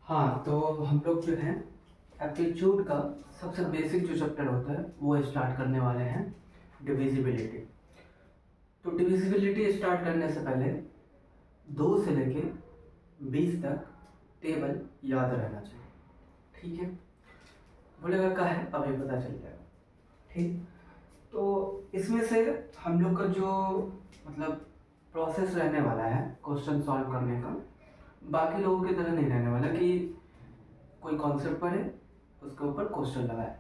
हाँ, तो हम लोग जो है एप्टीट्यूड का सबसे बेसिक जो चैप्टर होता है वो स्टार्ट करने वाले हैं, डिविजिबिलिटी। तो डिविजिबिलिटी स्टार्ट करने से पहले 2 से लेके 20 तक टेबल याद रहना चाहिए, ठीक है। बोलेगा क्या है, अभी पता चल जाएगा, ठीक। तो इसमें से हम लोग का जो मतलब प्रोसेस रहने वाला है क्वेश्चन सॉल्व करने का, बाकी लोगों की तरह नहीं रहने वाला कि कोई कॉन्सेप्ट पढ़े उसके ऊपर क्वेश्चन लगाए,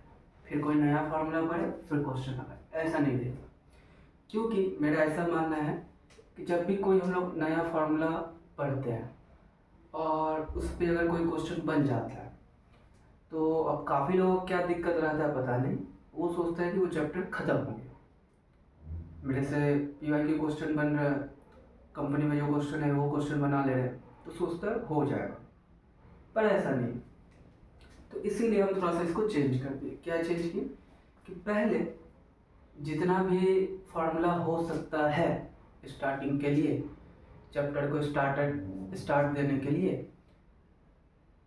फिर कोई नया फार्मूला पढ़े फिर क्वेश्चन लगाए, ऐसा नहीं रहेगा। क्योंकि मेरा ऐसा मानना है कि जब भी कोई हम लोग नया फार्मूला पढ़ते हैं और उस पर अगर कोई क्वेश्चन बन जाता है, तो अब काफ़ी लोगों को क्या दिक्कत रहता है पता नहीं, वो सोचता है कि वो चैप्टर ख़त्म हो गया। मेरे से पीवाई के क्वेश्चन बन रहा है, कंपनी में जो क्वेश्चन है वो क्वेश्चन बना ले रहे हैं, तो सोचता है हो जाएगा, पर ऐसा नहीं। तो इसीलिए हम थोड़ा सा इसको चेंज कर दिए। क्या चेंज किए कि पहले जितना भी फार्मूला हो सकता है स्टार्टिंग के लिए, चैप्टर को स्टार्ट देने के लिए,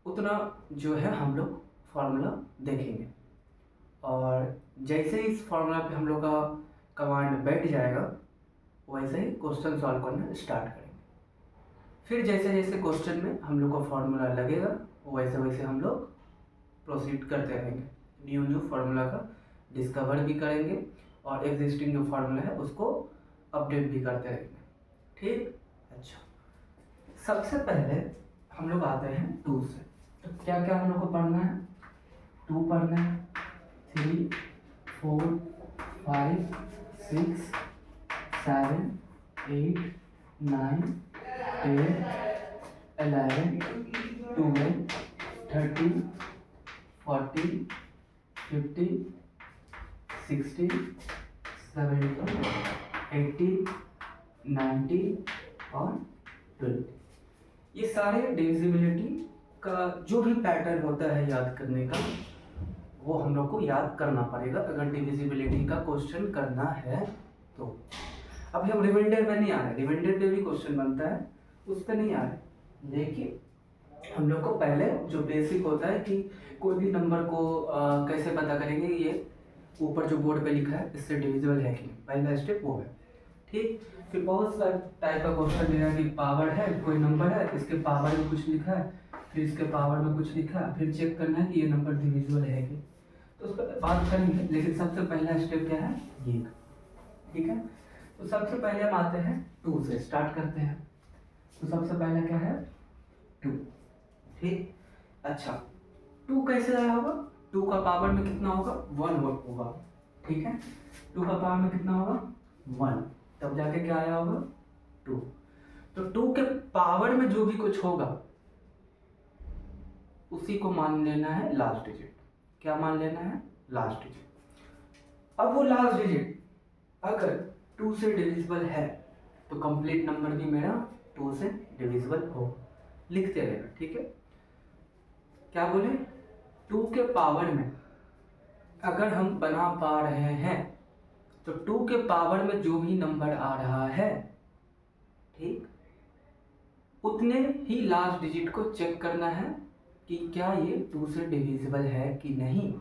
उतना जो है हम लोग फार्मूला देखेंगे। और जैसे ही इस फार्मूला पे हम लोग का कमांड बैठ जाएगा, वैसे ही क्वेश्चन सॉल्व करना स्टार्ट करेंगे। फिर जैसे जैसे क्वेश्चन में हम लोग का फार्मूला लगेगा, वैसे वैसे हम लोग प्रोसीड करते रहेंगे, न्यू फार्मूला का डिस्कवर भी करेंगे और एग्जिस्टिंग जो फार्मूला है उसको अपडेट भी करते रहेंगे, ठीक। अच्छा, सबसे पहले हम लोग आते हैं 2 से। तो क्या क्या हम लोग को पढ़ना है, 2 पढ़ना है, 3, 4, 5, 6, 7, 8, 9, 10, 11, 12, 13, 14, 15, 16, 17, 18, 19 और 20। ये सारे डिविजिबिलिटी का जो भी पैटर्न होता है याद करने का, वो हम लोग को याद करना पड़ेगा अगर डिविजिबिलिटी का क्वेश्चन करना है तो। अभी हम रिमाइंडर पे नहीं आ रहे, रिमाइंडर पे भी क्वेश्चन बनता है, उस पर नहीं आ रहे, लेकिन हम लोग को पहले जो बेसिक होता है कि कोई भी नंबर को कैसे पता करेंगे, ये ऊपर जो बोर्ड पे लिखा है इससे डिविजिबल है कि नहीं, पहला स्टेप वो है, ठीक। फिर बहुत सारे टाइप का क्वेश्चन दिया कि पावर है, कोई नंबर है, इसके पावर में कुछ लिखा है, फिर इसके पावर में कुछ लिखा है, फिर चेक करना है कि ये नंबर डिविजिबल है कि, तो उस पर बात करेंगे। लेकिन सबसे पहला स्टेप क्या है, ये, ठीक है। तो सबसे पहले हम आते हैं 2 से, स्टार्ट करते हैं। तो सबसे पहला क्या है, 2, ठीक। अच्छा, 2 कैसे आया होगा, 2 का पावर में कितना होगा, 1 होगा, ठीक है। 2 का पावर में कितना होगा, 1, तब जाके क्या आया होगा, 2। तो 2 के पावर में जो भी कुछ होगा उसी को मान लेना है लास्ट डिजिट। क्या मान लेना है, लास्ट डिजिट। अब वो लास्ट डिजिट अगर 2 से डिविजिबल है तो कंप्लीट नंबर भी मेरा 2 से डिविजिबल हो, लिखते रहेगा, ठीक है। क्या बोले, 2 के पावर में अगर हम बना पा रहे हैं तो 2 के पावर में जो भी नंबर आ रहा है, ठीक, उतने ही लास्ट डिजिट को चेक करना है कि क्या ये 2 से डिविजिबल है कि नहीं।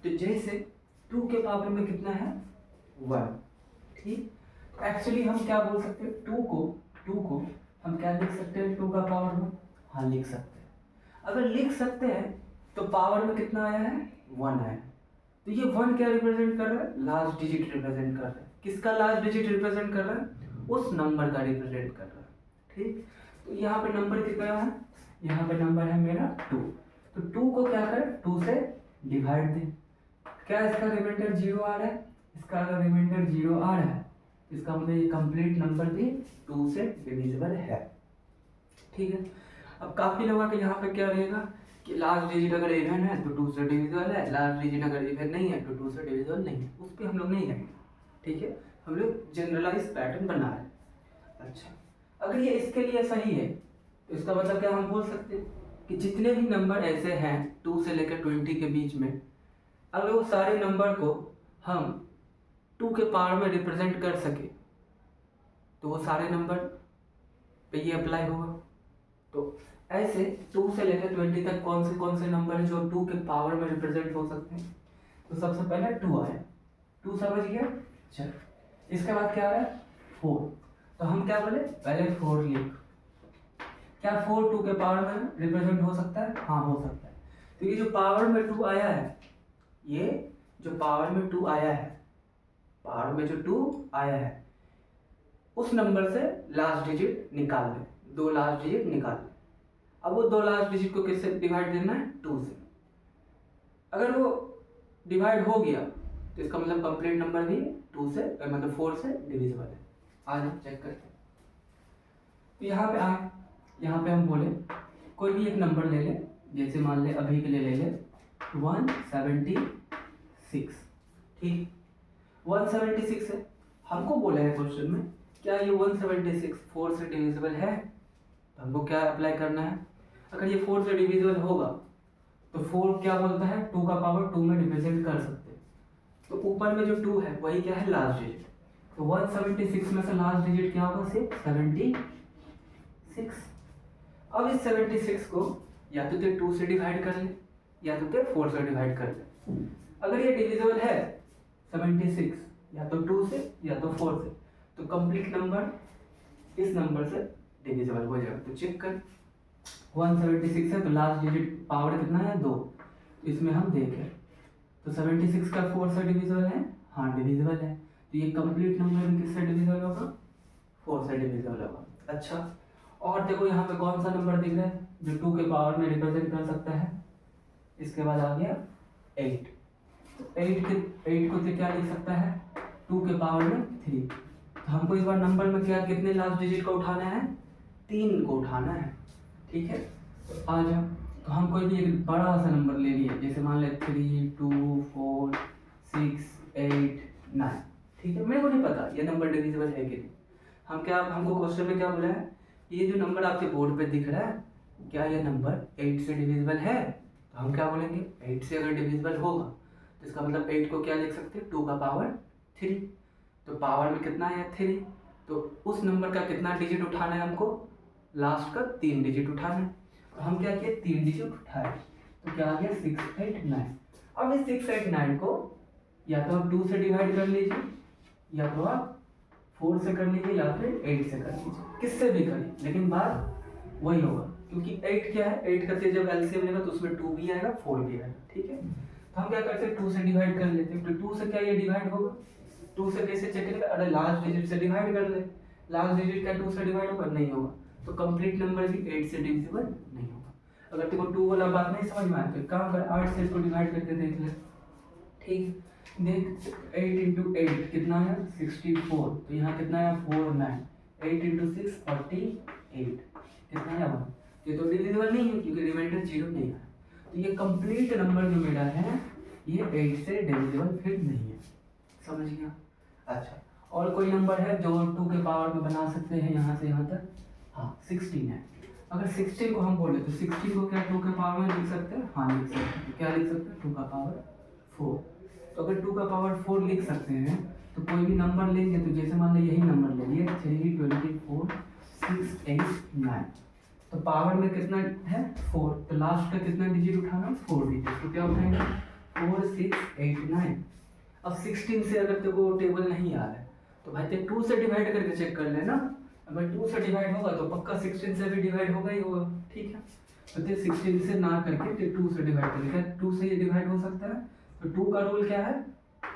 तो जैसे 2 के पावर में कितना है, 1, ठीक। एक्चुअली हम क्या बोल सकते हैं, 2 को हम क्या लिख सकते हैं, 2 का पावर में, हाँ लिख सकते हैं। अगर लिख सकते हैं तो पावर में कितना आया है, 1 आया। तो ये 1 क्या रिप्रेजेंट कर रहा है, लास्ट डिजिट रिप्रेजेंट कर रहा है। किसका लास्ट डिजिट रिप्रेजेंट कर रहा है, उस नंबर का रिप्रेजेंट कर रहा है, ठीक। तो यहाँ पे नंबर कितना है, यहाँ पे नंबर है मेरा 2। तो 2 को क्या करें, 2 से डिवाइड दें। क्या इसका रिमाइंडर 0 आ रहा है, इसका अगर रिमाइंडर 0 आ रहा है, इसका मतलब ये कंप्लीट नंबर भी 2 से डिविजिबल है, ठीक है। अब काफी लोगों के यहाँ पे क्या रहेगा कि लास्ट डिजिट अगर इवन है तो 2 से डिविजिबल है, लास्ट डिजिट अगर इवन नहीं है तो 2 से डिविजिबल नहीं है, उस पर हम लोग नहीं जाएंगे, ठीक है। हम लोग जनरलाइज पैटर्न बना रहे हैं। अच्छा, अगर ये इसके लिए सही है तो इसका मतलब क्या हम बोल सकते हैं कि जितने भी नंबर ऐसे हैं 2 से लेकर 20 के बीच में, अगर वो सारे नंबर को हम 2 के पावर में रिप्रेजेंट कर सके तो वो सारे नंबर पे ये अप्लाई होगा। तो ऐसे 2 से लेकर 20 तक कौन से नंबर है जो 2 के पावर में रिप्रेजेंट हो सकते हैं? तो सबसे पहले 2 आया, 2 समझ गया। चल इसके बाद क्या आ रहा है? 4। तो हम क्या बोले? पहले 4 लिख। क्या 4 2 के पावर में रिप्रेजेंट हो सकता है? हाँ हो सकता है। तो ये जो पावर में 2 आया है, ये जो पावर में 2 आया है, पावर में जो 2 आया है, उस नंबर से लास्ट डिजिट निकाल ले, 2 लास्ट डिजिट निकाल ले। अब वो 2 लास्ट डिजिट को किससे डिवाइड देना है? 2 से। अगर वो डिवाइड हो गया तो इसका मतलब कंप्लीट नंबर भी 2 से मतलब 4 से डिविजिबल है। आज चेक करते हैं। तो यहाँ पे आए, यहाँ पे हम बोले कोई भी एक नंबर ले ले, जैसे मान ले अभी के लिए ले ले 176। ठीक, 176 है। हमको बोला है क्वेश्चन में क्या ये 176 4 से डिविजिबल है? तो हमको क्या अप्लाई करना है? अगर ये 4 से डिविजिबल होगा तो 4 क्या बोलता है? 2 का पावर 2 में रिप्रेजेंट कर सकते हैं। तो ऊपर में जो 2 है वही क्या है? Last digit. तो 176 में से लास्ट डिजिट क्या होगा? 76। अब इस 76 को या तो 2 से डिवाइड कर ले या तो 4 से डिवाइड कर ले। अगर ये डिविजिबल है 76 या तो 2 से या तो 4 से, तो कंप्लीट नंबर इस नंबर से डिविजिबल हो जाएगा। तो चेक कर, 176 है तो लास्ट डिजिट पावर कितना है? 2। तो इसमें हम देखें तो 76 का 4 से डिविजिबल है? हाँ डिविजिबल है। तो ये कंप्लीट नंबर भी किससे डिविजिबल होगा? 4 से डिविजिबल होगा। अच्छा, और देखो यहाँ पे कौन सा नंबर दिख रहा है जो 2 के पावर में रिप्रेजेंट कर सकता है? इसके बाद आ गया 8। तो 8 को तो क्या लिख सकता है? 2 के पावर में 3। तो हमको इस बार नंबर में क्या कितने लास्ट डिजिट को उठाना है? 3 को उठाना है। ठीक है, तो आ जाओ। तो हम कोई भी एक बड़ा सा नंबर ले लिए, जैसे मान ले 3 2 4 6 8 9। ठीक है, मेरे को नहीं पता ये नंबर डिविजिबल है कि नहीं। हमको क्वेश्चन में क्या बोला है? ये जो नंबर आपके बोर्ड पे दिख रहा है, क्या ये नंबर 8 से डिविजिबल है? तो हम क्या बोलेंगे? 8 से अगर डिविजिबल होगा तो इसका मतलब 8 को क्या लिख सकते हैं? 2 का पावर 3। तो पावर में कितना है? 3। तो उस नंबर का कितना डिजिट उठाना है हमको? लास्ट का 3 डिजिट उठाना है। तो हम क्या किए? 3 डिजिट उठाए, तो क्या आ गया? 689। अब इस 689 को या तो आप 2 से डिवाइड कर लीजिए या तो आप 4 से कर लीजिए या फिर 8 से कर लीजिए, किससे भी करिए, लेकिन बात वही होगा क्योंकि 8 क्या है? 8 करते जब एलसीएम लेगा तो उसमें 2 भी आएगा 4 भी आएगा। ठीक है, तो हम क्या करते हैं? 2 से डिवाइड कर लेते हैं। तो 2 से क्या ये डिवाइड होगा? 2 से कैसे चेक करेगा? अरे लास्ट डिजिट से डिवाइड कर ले। लास्ट डिजिट क्या 2 से डिवाइड होगा? नहीं होगा। तो कंप्लीट नंबर भी 8 से डिविजिबल नहीं होगा। अगर तेरे को 2 वाला बात नहीं समझ में आया तो काम कर, 8 से इसको डिवाइड करके देख ले। ठीक, देख 8 इंटू 8 कितना है? 64। तो यहाँ कितना है? 4 9। 8 इंटू 6 48 कितना है? 1। ये तो डिविजिबल नहीं है क्योंकि रिमाइंडर 0 नहीं है। तो ये कंप्लीट नंबर जो मेरा है ये 8 से डिविजिबल फिर नहीं है। समझ गया? अच्छा, और कोई नंबर है जो 2 के पावर में बना सकते हैं यहाँ से यहाँ तक? हाँ 16 है। अगर 16 को हम बोले तो 16 को क्या 2 के पावर में लिख सकते हैं? हाँ लिख सकते हैं। क्या लिख सकते हैं? 2 का पावर 4। तो अगर 2 का पावर 4 लिख सकते हैं तो कोई भी नंबर लेंगे तो जैसे मान लीजिए यही नंबर ले लिए 3 24 6 8 9। तो पावर में कितना है? 4। तो लास्ट का कितना डिजिट उठाना? 4 डिजिट। तो क्या उठाएंगे? 4 6 8 9। अब 16 से अगर तेरे को टेबल नहीं आ रहा है तो भाई ते 2 से डिवाइड करके चेक कर लेना। अगर 2 से डिवाइड होगा तो पक्का 16 से भी डिवाइड होगा ही होगा। ठीक है, तो ते 16 से ना करके ते 2 से डिवाइड कर ले। क्या 2 से ये डिवाइड हो सकता है? तो 2 का रूल क्या है?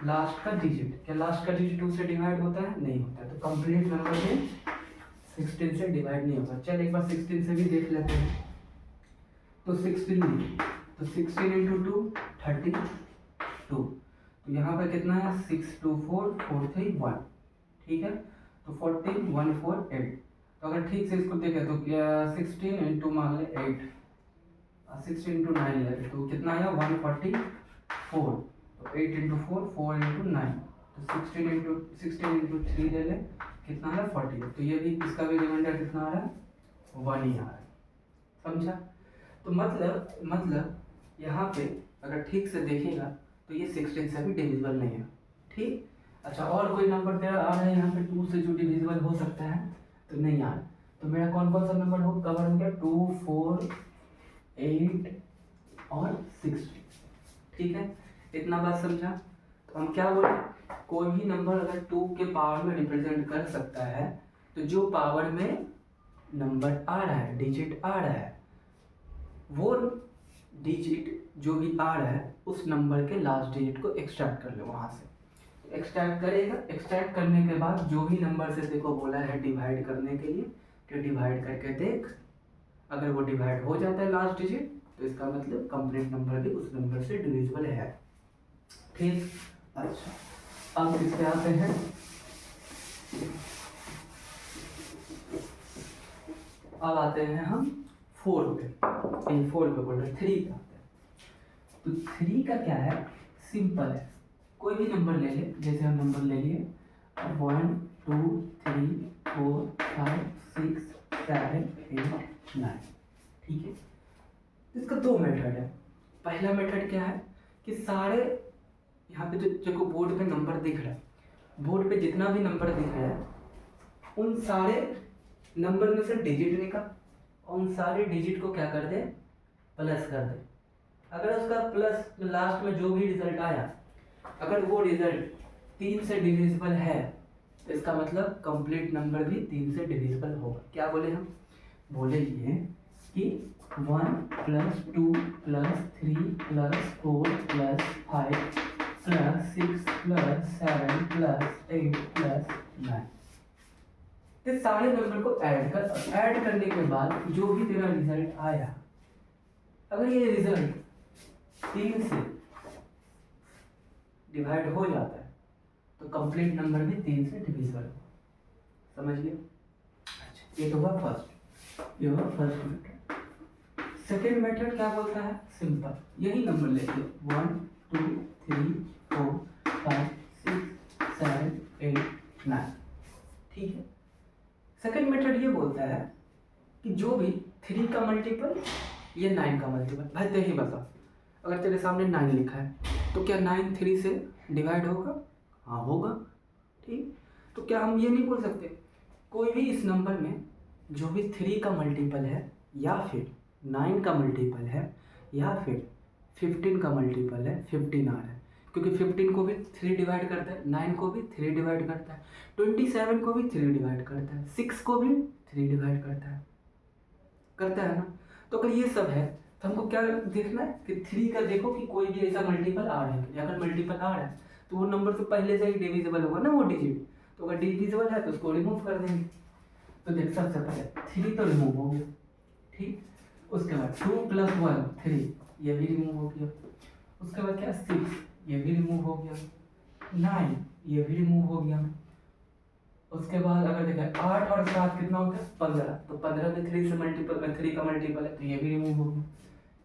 लास्ट का डिजिट। क्या लास्ट का डिजिट 2 से डिवाइड होता है? नहीं होता है। तो कंप्लीट नंबर में 16 से डिवाइड नहीं होगा। चल एक बार 16 से भी देख लेते हैं। तो 16 तो 16 इंटू 2 32। तो यहाँ पे कितना है? 6 2 4 4 3 1। ठीक है, तो 14 1 4 8। तो अगर ठीक से इसको देखें तो क्या 16 इंटू मान ले 8, 16 इंटू 9 ले तो कितना आया? 144। तो 8 इंटू 4 4 इंटू 9। तो 16 इंटू 3 ले ले, कितना है? 40। तो ये भी इसका भी रिमाइंडर कितना आ रहा है? 1 ही आ रहा है। समझा? तो मतलब यहाँ पे अगर ठीक से देखेगा तो ये 16 से भी डिविजिबल नहीं है। ठीक, अच्छा और कोई नंबर तेरा आ रहा है यहाँ पे 2 से जो डिविजिबल हो सकता है? तो नहीं आ रहा। तो मेरा कौन कौन सा नंबर हो कवर हो गया, 2, 4, 8 और 6। ठीक है, इतना बात समझा। तो हम क्या बोले, कोई भी नंबर अगर 2 के पावर में रिप्रेजेंट कर सकता है तो जो पावर में नंबर आ रहा है, डिजिट आ रहा है, वो डिजिट जो भी आ रहा है उस नंबर के लास्ट डिजिट को एक्सट्रैक्ट कर लो वहाँ से। एक्सट्रैक्ट करेगा, एक्सट्रैक्ट करने के बाद जो भी नंबर से देखो बोला है डिवाइड करने के लिए, तो डिवाइड करके देख, अगर वो डिवाइड हो जाता है लास्ट डिजिट तो इसका मतलब कंप्लीट नंबर भी उस नंबर से डिविजिबल है। ठीक, अच्छा अब इस पे आते हैं। अब आते हैं हम 4 पे, 4 पे बोल रहे 3 पे आते हैं। तो 3 का क्या है, सिंपल है, कोई भी नंबर ले ले, जैसे हम नंबर ले लिए 1, 2, 3, 4, 5, 6, 7, 8, 9। ठीक है, इसका 2 मेथड है। पहला मेथड क्या है कि सारे यहाँ पे जो बोर्ड पे नंबर दिख रहा है, बोर्ड पे जितना भी नंबर दिख रहा है उन सारे नंबर में से डिजिट निकाल और उन सारे डिजिट को क्या कर दे, प्लस कर दे। अगर उसका प्लस लास्ट में जो भी रिजल्ट आया, अगर वो रिजल्ट 3 से डिविजिबल है तो इसका मतलब कंप्लीट नंबर भी 3 से डिविजिबल होगा। क्या बोले हम, बोले ये कि 1 + 2 + 3 + 4 + 5 + 6 + 7 + 8 + 9, ये सारे नंबर को ऐड कर, ऐड करने के बाद जो भी तेरा रिजल्ट आया, अगर ये रिजल्ट 3 से डिवाइड हो जाता है तो कंप्लीट नंबर भी 3 से डिविजिबल होगा। समझ गए? अच्छा, ये तो हुआ फर्स्ट, ये हुआ फर्स्ट मेथड। सेकेंड मेथड क्या बोलता है, सिंपल, यही नंबर लेते 1, 2, 3, 4, 5, 6, 7, 8, 9। ठीक है, सेकेंड मेथड ये बोलता है कि जो भी 3 का मल्टीपल या 9 का मल्टीपल, भाई तो ही बता, अगर तेरे सामने 9 लिखा है तो क्या 9 3 से डिवाइड होगा? हाँ होगा। ठीक, तो क्या हम ये नहीं बोल सकते कोई भी इस नंबर में जो भी 3 का मल्टीपल है या फिर 9 का मल्टीपल है या फिर 15 का मल्टीपल है, 15 आ रहा है क्योंकि 15 को भी 3 डिवाइड करता है, 9 को भी 3 डिवाइड करता है, 27 को भी 3 डिवाइड करता है, 6 को भी 3 डिवाइड करता है ना। तो अगर ये सब है तो हमको क्या देखना है कि 3 का देखो कि कोई भी ऐसा मल्टीपल आ रहा है, अगर मल्टीपल आ रहा है तो वो नंबर तो पहले से ही डिविजिबल होगा ना वो डिजिट, तो अगर डिविजिबल है तो उसको रिमूव कर देंगे। तो देख सबसे पहले 3 तो रिमूव हो गया। ठीक, उसके बाद 2 + 1 3, ये भी रिमूव हो गया। उसके बाद क्या 6, ये भी रिमूव हो गया। 9, ये भी रिमूव हो गया। उसके बाद अगर देखें 8 और 7 कितना होता है 15, तो 15 में 3 से मल्टीपल में 3 का मल्टीपल है तो ये भी रिमूव हो गया।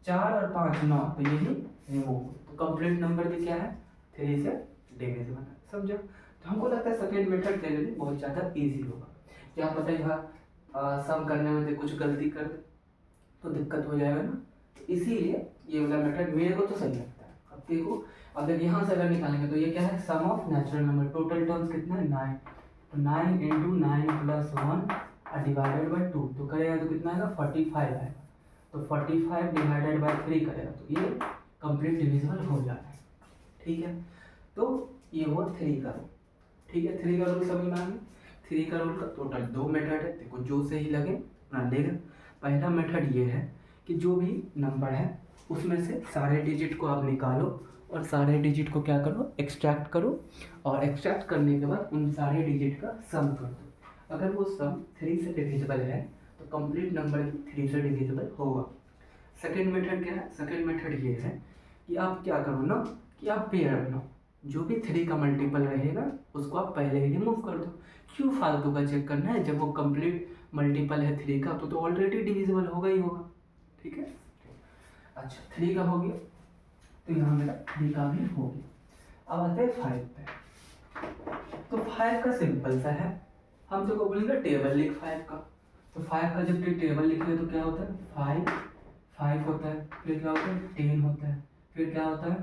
4 और 5 9, तो ये भी रिमूव हो गया। तो कंप्लीट नंबर भी क्या है 3 से डिविजिबल है। समझो? तो हमको लगता है सेकेंड मेथड तेरे लिए बहुत ज़्यादा इजी होगा। क्या पता यहाँ सम करने में कुछ गलती कर दे तो दिक्कत हो जाएगा ना, तो इसीलिए ये वाला मेथड मेरे को तो सही लगता है। अब देखो, अगर यहाँ से अगर निकालेंगे तो ये क्या है, sum of natural number, total terms कितना है 9, तो 9 × 9 + 1 डिवाइडेड बाई 2, तो करेगा तो कितना आएगा 45 आएगा। तो 45 डिवाइडेड बाई 3 करेगा तो ये कंप्लीट डिविजिबल हो जाता है। ठीक है, तो ये हुआ 3 का रूल। ठीक है, 3 का रूल समझ में आ गया। 3 का रूल का टोटल 2 मेथड है, देखो जो सही लगे अपना लेगा। पहला मेथड ये है कि जो भी नंबर है उसमें से सारे डिजिट को आप निकालो और सारे डिजिट को क्या करो, एक्सट्रैक्ट करो, और एक्सट्रैक्ट करने के बाद उन सारे डिजिट का सम कर दो। अगर वो सम 3 से डिविजिबल है तो कंप्लीट नंबर 3 से डिविजिबल होगा। सेकेंड मेथड क्या है, सेकेंड मेथड ये है कि आप क्या करो ना कि आप पेयर बनाओ, जो भी 3 का मल्टीपल रहेगा उसको आप पहले ही रिमूव कर दो। क्यों फालतू का चेक करना है, जब वो कंप्लीट मल्टीपल है 3 का तो ऑलरेडी डिविजिबल होगा ही होगा। ठीक है, अच्छा 3 का हो गया, तो यहाँ मेरा 3 का भी हो गया। अब आते हैं 5 पे। तो 5 का सिंपल सा है, हम तो को बोलेंगे टेबल लिख 5 का। तो 5 का जब टेबल लिखेंगे तो क्या होता है 5 होता है, फिर क्या होता है 10 होता है, फिर क्या होता है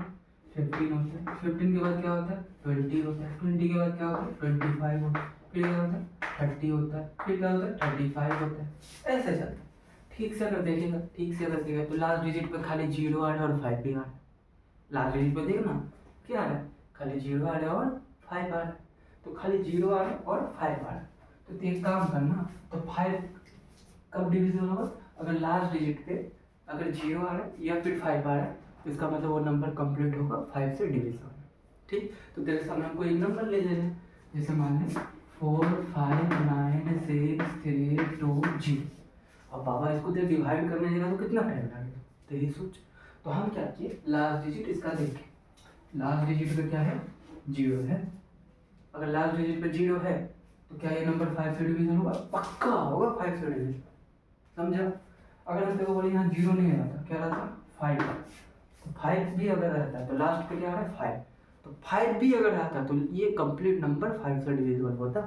15 होता है, 15 के बाद क्या होता है 20 होता है, 20 के बाद क्या होता है 25 होता है, फिर क्या होता है 30 होता है, फिर क्या होता है 35 होता है, ऐसे चलता है। ठीक से अगर देखेगा, ठीक से अगर देखेगा तो लास्ट डिजिट पे खाली 0 आ रहा है और 5 भी आ रहा है। लास्ट डिजिट पे देखना क्या आ रहा है, खाली 0 आ रहा है और 5 आ रहा है। तो खाली 0 आ रहा है और 5 आ रहा है, तो एक काम करना, तो 5 कब डिविजिबल होगा, अगर लास्ट डिजिट पे अगर 0 आ रहा है या फिर 5 आ रहा है, तो इसका मतलब वो नंबर कंप्लीट होगा 5 से डिविजिबल। ठीक, तो तेरे सामने हमको एक नंबर ले लेना है, जैसे मान लें 4 5 9 6 3 2 0। अब बाबा इसको तो डिवाइड करने जाएगा तो कितना टाइम लगेगा, तो ये सोच। तो हम क्या किए, लास्ट डिजिट इसका देखें, लास्ट डिजिट पे क्या है 0 है। अगर लास्ट डिजिट पे 0 है तो क्या ये नंबर 5 से डिवीजन होगा, पक्का होगा 5 से डिवीजन, समझा। अगर हम देखो बोले यहाँ 0 नहीं रहता, क्या रहता 5, तो 5 भी अगर रहता तो लास्ट पे क्या आ रहा है 5, तो 5 भी अगर रहता तो ये कंप्लीट नंबर 5 से डिविजिबल होता।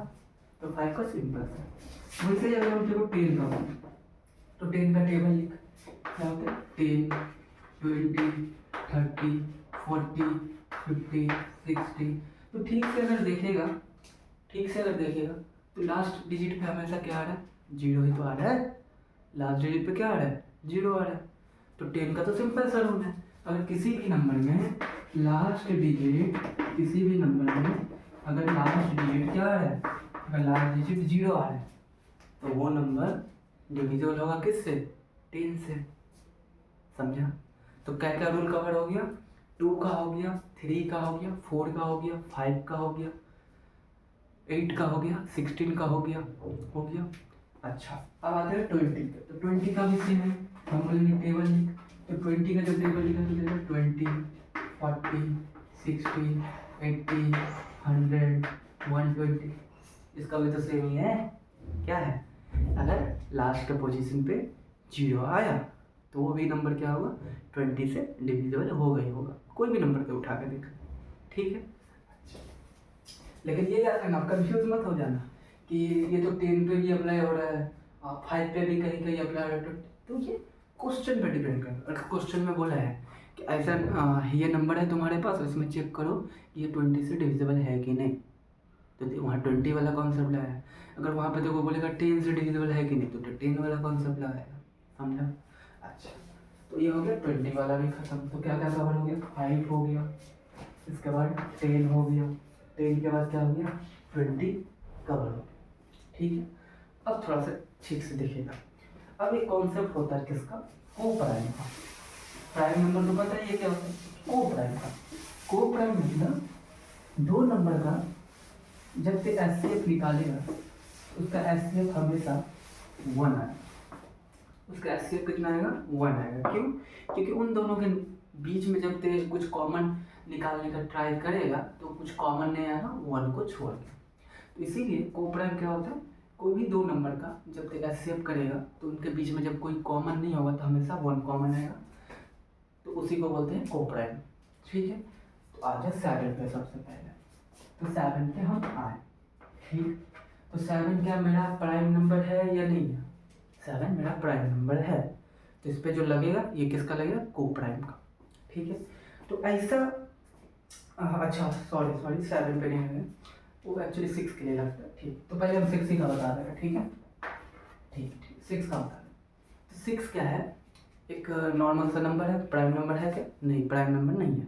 तो 5 का सिंपल है। वैसे ही अगर हम देखो 10 का, तो 10 का टेबल लिख, क्या होता है 10 20 30 40 50 60। तो ठीक से अगर देखेगा, ठीक से अगर देखेगा तो लास्ट डिजिट पे हमेशा क्या आ रहा है 0 ही तो आ रहा है। लास्ट डिजिट पे क्या आ रहा है 0 आ रहा है। तो 10 का तो सिंपल सा रूल है, अगर किसी भी नंबर में लास्ट डिजिट, किसी भी नंबर में अगर लास्ट डिजिट क्या आ रहा है, अगर लास्ट डिजिट 0 आ रहा है तो वो नंबर डिविजिबल होगा किससे, 10 से, समझा। तो क्या क्या रूल कवर हो गया, 2 का हो गया, 3 का हो गया, 4 का हो गया, 5 का हो गया, 8 का हो गया, 16 का हो गया। अच्छा, अब आते हैं 20 पे, तो 20 का भी सेम है, हम बोलेंगे टेबल लिख, तो 20 का जब टेबल लिखा तो देखो 20 40 60 80 100 120, इसका भी तो सेम ही है। क्या है, अगर लास्ट के पोजीशन पे 0 आया तो वो भी नंबर क्या होगा 20 से डिविजिबल होगा ही होगा, कोई भी नंबर पे उठा के देख, ठीक है। लेकिन ये याद रखना, कंफ्यूज मत हो जाना कि ये तो 10 पे भी अप्लाई हो रहा है, 5 पे भी कहीं कहीं अप्लाई हो रहा है, तो ये क्वेश्चन पे डिपेंड करता है। अगर क्वेश्चन में बोला है कि ऐसा ये नंबर है तुम्हारे पास, इसमें चेक करो कि ये 20 से डिविजिबल है कि नहीं, तो वहाँ 20 वाला कॉन्सेप्ट लगाया। अगर वहाँ पे देखो बोलेगा 10 से डिविजिबल है कि नहीं, तो 10 वाला कॉन्सेप्ट लगाएगा, समझा। अच्छा, तो ये हो गया 20 वाला भी खत्म। तो क्या क्या कवर हो गया, 5 हो गया, इसके बाद 10 हो गया, 10 के बाद क्या हो गया 20 कवर हो गया, ठीक है। अब थोड़ा सा ठीक से देखिएगा, अब एक कॉन्सेप्ट होता है किसका, को प्राइम का। प्राइम नंबर तो पता है ये क्या होता है, को प्राइम का। को प्राइम मतलब दो नंबर का जब से एचसीएफ निकालेगा उसका एचसीएफ हमेशा 1 आएगा, उसका एचसीएफ कितना आएगा 1 आएगा। क्यों, क्योंकि उन दोनों के बीच में जब ते कुछ कॉमन निकालने का ट्राई करेगा तो कुछ कॉमन नहीं आएगा 1 को छोड़ के। तो इसीलिए को प्राइम क्या होता है, कोई भी दो नंबर का जब तक एचसीएफ करेगा तो उनके बीच में जब कोई कॉमन नहीं होगा तो हमेशा 1 कॉमन आएगा, तो उसी को बोलते हैं को प्राइम, ठीक है। तो आ जाए 7 पे सबसे पहले, तो 7 पे हम आए, ठीक। तो 7 क्या मेरा प्राइम नंबर है या नहीं है, 7 मेरा प्राइम नंबर है, तो इस पे जो लगेगा ये किसका लगेगा, को प्राइम का, ठीक है। तो ऐसा अच्छा सॉरी 7 पे नहीं है, वो एक्चुअली 6 के लिए लगता है, ठीक। तो पहले हम 6 ही का बता देगा, ठीक है, ठीक 6 का बता दें। तो 6 क्या है, एक नॉर्मल सा नंबर है, प्राइम नंबर है क्या, नहीं प्राइम नंबर नहीं है।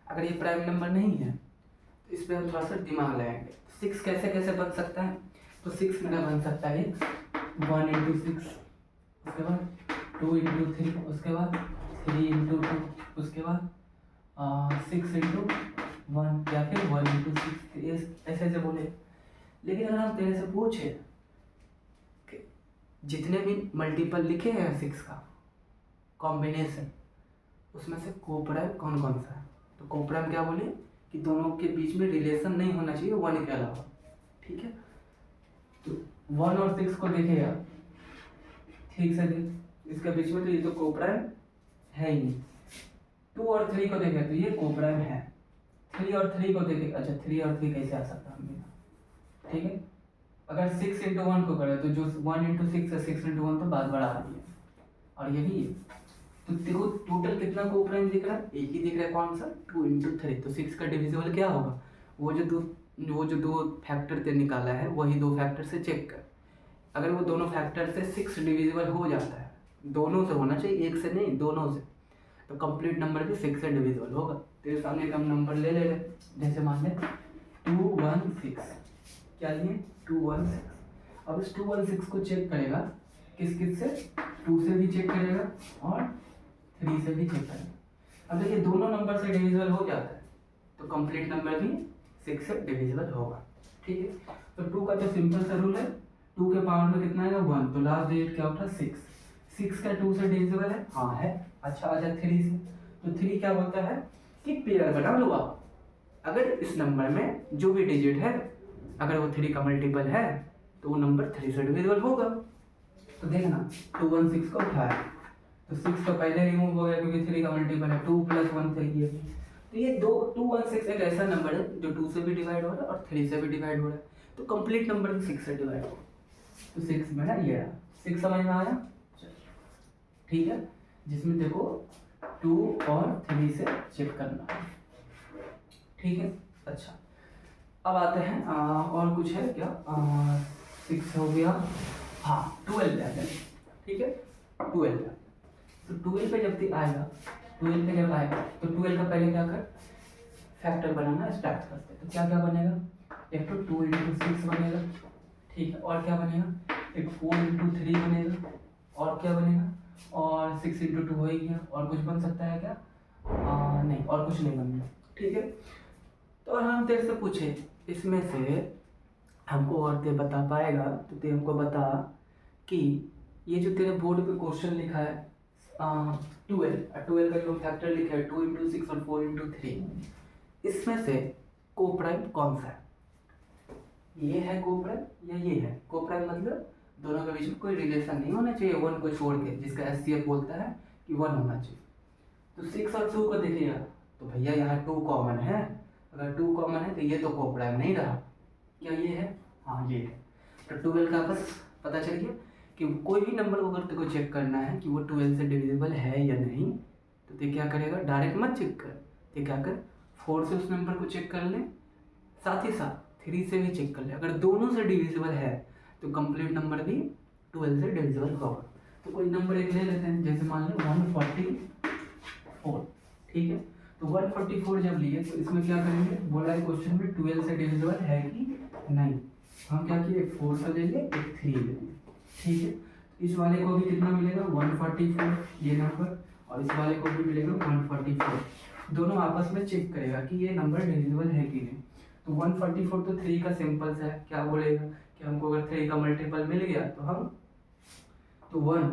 अगर ये प्राइम नंबर नहीं है तो इस पर हम थोड़ा सा दिमाग लगाएंगे। 6 कैसे कैसे बन सकता है, तो 6 मेरा बन सकता है 1 इंटू 6, उसके बाद 2 इंटू 3, उसके बाद 3 इंटू 2, उसके बाद 6 इंटू 1 या फिर 1 इंटू 6, ऐसे ऐसे बोले। लेकिन अगर हम तेरे से पूछे कि जितने भी मल्टीपल लिखे हैं 6 का कॉम्बिनेशन, उसमें से कोप्राइम कौन कौन सा है, तो कोप्राइम क्या बोले कि दोनों के बीच में रिलेशन नहीं होना चाहिए 1 के अलावा, ठीक है। तो 1 और 6 को देखेगा ठीक से देख, इसके बीच में तो ये तो कोप्राइम है ही नहीं। 2 और 3 को देखे तो ये कोप्राइम है, 3 और 3 को देखे, अच्छा 3 और 3 कैसे आ सकता है, ठीक है। अगर 6 इंटू 1 को करे तो जो 1 इंटू 6 है 6 इंटू 1 तो बात बढ़ा रही है, और यही है। तो देखो टोटल कितना कोप्राइम दिख रहा है, एक ही दिख रहा है, कौन सा 2 इंटू 3, तो 6 का डिविजिबल क्या होगा, वो जो वो जो दो फैक्टर ते निकाला है वही दो फैक्टर से चेक कर। अगर वो दोनों फैक्टर से 6 डिविजिबल हो जाता है, दोनों से होना चाहिए, एक से नहीं, दोनों से, तो कंप्लीट नंबर भी 6 से डिविजिबल होगा। तेरे सामने एक हम नंबर ले ले रहे, जैसे मान ले 216, क्या लिए 216। अब इस 216 को चेक करेगा किस किस से, 2 से भी चेक करेगा और 3 से भी चेक करेगा। अब देखिए दोनों नंबर से डिविजिबल हो जाता है तो कंप्लीट नंबर भी 6 से डिविजिबल होगा। ठीक है, तो 2 का तो सिंपल सा रूल है, 2 के पावर में कितना आएगा 1, तो लास्ट डिजिट क्या उठा 6। 6 का 2 से डिविजिबल है, हाँ है। अच्छा आ जाए 3 से, तो 3 क्या बोलता है कि पेयर बना लो आप। अगर इस नंबर में जो भी डिजिट है अगर वो 3 का मल्टीपल है तो वो नंबर 3 से डिविजिबल होगा। तो देखना 216 को उठाया तो 6 तो पहले रिमूव हो गया क्योंकि 3 का मल्टीपल है, 2 + 1 3 है। तो ये 216 एक ऐसा नंबर है जो 2 से भी डिवाइड हो रहा है और 3 से भी डिवाइड हो रहा है, तो कंप्लीट नंबर 6 से डिवाइड हो। तो 6 में ना ये 6 समझ में आया, ठीक है, जिसमें देखो 2 और 3 से चेक करना, ठीक है। अच्छा अब आते हैं और कुछ है क्या, 6 हो गया, हाँ 12 है, ठीक है 12। तो 12 पे जब आएगा, 12 पे जब आएगा तो 12 का पहले क्या कर, फैक्टर बनाना स्टार्ट करते हैं। तो क्या क्या बनेगा, एक तो 2 × 6 बनेगा, ठीक है, और क्या बनेगा, एक 4 × 3 बनेगा, और क्या बनेगा, और 6 × 2 हो ही गया, और कुछ बन सकता है क्या, नहीं और कुछ नहीं बनना, ठीक है। तो हम तेरे से पूछे इसमें से हमको और ते बता पाएगा तो ते हमको बता कि ये जो तेरे बोर्ड पे क्वेश्चन लिखा है 12 का जो फैक्टर लिखा है 2 × 6 और 4 × 3, इसमें से कोप्राइम कौन सा है, ये है कोप्राइम या ये है कोप्राइम, मतलब दोनों के बीच में कोई रिलेशन नहीं होना चाहिए 1 को छोड़ के, जिसका एचसीएफ बोलता है कि 1 होना चाहिए। तो 6 और 2 को देखिएगा तो भैया यहाँ 2 कॉमन है, अगर 2 कॉमन है तो ये तो कोप्राइम नहीं रहा, क्या ये है, हाँ ये है। तो 12 का बस पता चल गया कि कोई भी नंबर को अगर तेको चेक करना है कि वो 12 से डिविजिबल है या नहीं, तो ते क्या करेगा, डायरेक्ट मत चेक कर, ते क्या कर 4 से उस नंबर को चेक कर ले, साथ ही साथ 3 से भी चेक कर ले, अगर दोनों से डिविजिबल है तो कंप्लीट नंबर भी 12 से डिविजिबल होगा। तो कोई नंबर एक ले लेते हैं, जैसे मान लो 144, ठीक है। तो 144 जब लिए तो इसमें क्या करेंगे, बोला है क्वेश्चन में 12 से डिविजिबल है कि नहीं, हम क्या किए, एक 4 से ले लिए, एक 3 ले लिए, ठीक है। इस वाले को भी कितना मिलेगा 144 ये नंबर, और इस वाले को भी मिलेगा 144, दोनों आपस में चेक करेगा कि ये नंबर डिविजिबल है कि नहीं। तो 144 तो 3 का सिंपल सा है, क्या बोलेगा कि हमको अगर 3 का मल्टीपल मिल गया तो हम तो 1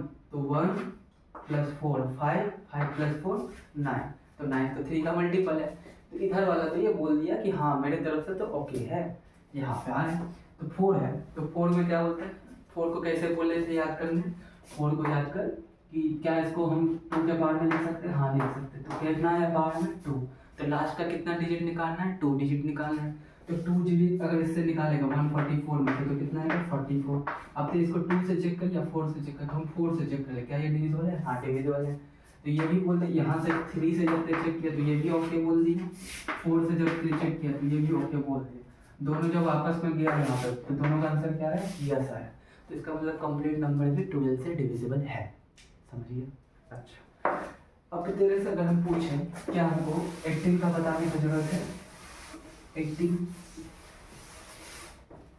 + 4 5, 5 + 4 9, तो 9 तो 3 का मल्टीपल है। तो इधर वाला तो ये बोल दिया कि हाँ मेरे तरफ से तो ओके है, यहाँ पे आ रहे हैं। तो 4 है तो 4 में क्या बोलते हैं, 4 को कैसे बोले थे याद करने, 4 को याद कर कि क्या इसको हम 2 के पावर में लिख सकते हैं, हाँ लिख सकते हैं। तो कितना है पावर में 2, तो लास्ट का कितना डिजिट निकालना है, 2 डिजिट निकालना है। तो 2 डिजिट अगर इससे निकालेगा 144 में से तो कितना आएगा 44। अब तो इसको 2 से चेक कर या 4 से चेक कर, तो हम 4 से चेक करें क्या ये डिविजिबल है, हाँ डिविजिबल है। तो ये भी बोलते हैं यहाँ से 3 से जब चेक किया तो ये भी ओके बोल दिया, 4 से जब चेक किया तो ये भी ओके बोल दिया, दोनों जब आपस में गया यहाँ पर तो दोनों का आंसर क्या है, यस आया। तो इसका मतलब कंप्लीट नंबर भी 12 से डिविजिबल है, समझिए। अच्छा अब तेरे से अगर हम पूछें क्या हमको 18 का बताने की जरूरत है, 18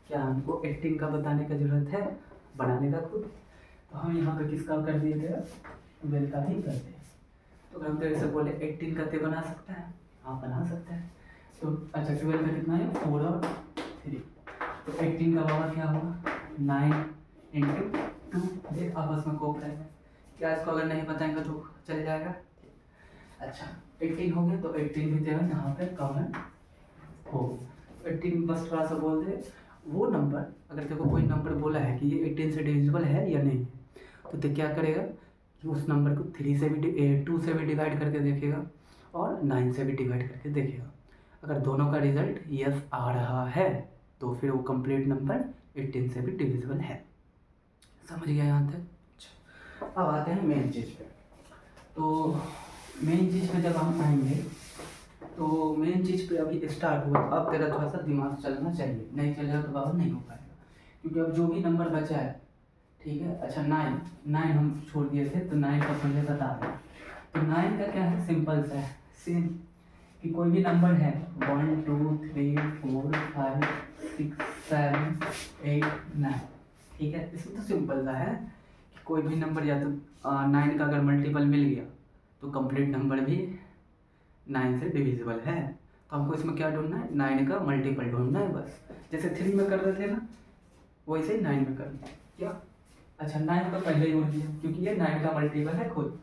क्या हमको 18 का बताने का जरूरत है, बनाने का खुद, तो हम यहाँ पे किसका कर दिए थे 12 का ही करते हैं। तो अगर हम तेरे से बोले 18 का ते बना सकता है, हाँ बना सकता है। तो अच्छा 12 का कितना है 4 और 3, तो 18 का पावर क्या होगा 9 × 2, देख आपस में कोऑपरेट है, क्या इसको अगर नहीं बताएंगे तो चल जाएगा। अच्छा 18 हो गया तो 18 भी तेरा यहाँ पे कॉमन हो, 18 बस थोड़ा सा बोल दे वो नंबर, अगर देखो कोई नंबर बोला है कि ये 18 से डिविजिबल है या नहीं, तो ते क्या करेगा कि उस नंबर को 3 से भी 2 से भी डिवाइड करके देखेगा और 9 से भी डिवाइड करके देखेगा। अगर दोनों का रिजल्ट यस आ रहा है तो फिर वो कंप्लीट नंबर 18 से भी डिविजिबल है, समझ गया यहाँ तक। अच्छा अब आते हैं मेन चीज़ पे। तो मेन चीज़ पे जब हम आएंगे तो मेन चीज़ पे अभी स्टार्ट हुआ, अब तेरा थोड़ा सा दिमाग चलना चाहिए, नहीं चलेगा तो बाबा नहीं हो पाएगा, क्योंकि अब जो भी नंबर बचा है, ठीक है। अच्छा 9 हम छोड़ दिए थे, तो 9 का पहले बता दें। तो 9 का क्या है, सिंपल सा है, सेम कि कोई भी नंबर है 1 2 3 4 5 6 7 8 9, ठीक है। इसमें तो सिंपल सा है कि कोई भी नंबर या तो 9 का अगर मल्टीपल मिल गया तो कंप्लीट नंबर भी 9 से डिविजिबल है। तो हमको इसमें क्या ढूंढना है, 9 का मल्टीपल ढूंढना है बस, जैसे 3 में कर रहे थे ना वैसे ही 9 में करना है क्या। अच्छा 9 का पहले ही उड़ गया क्योंकि ये 9 का मल्टीपल है खुद।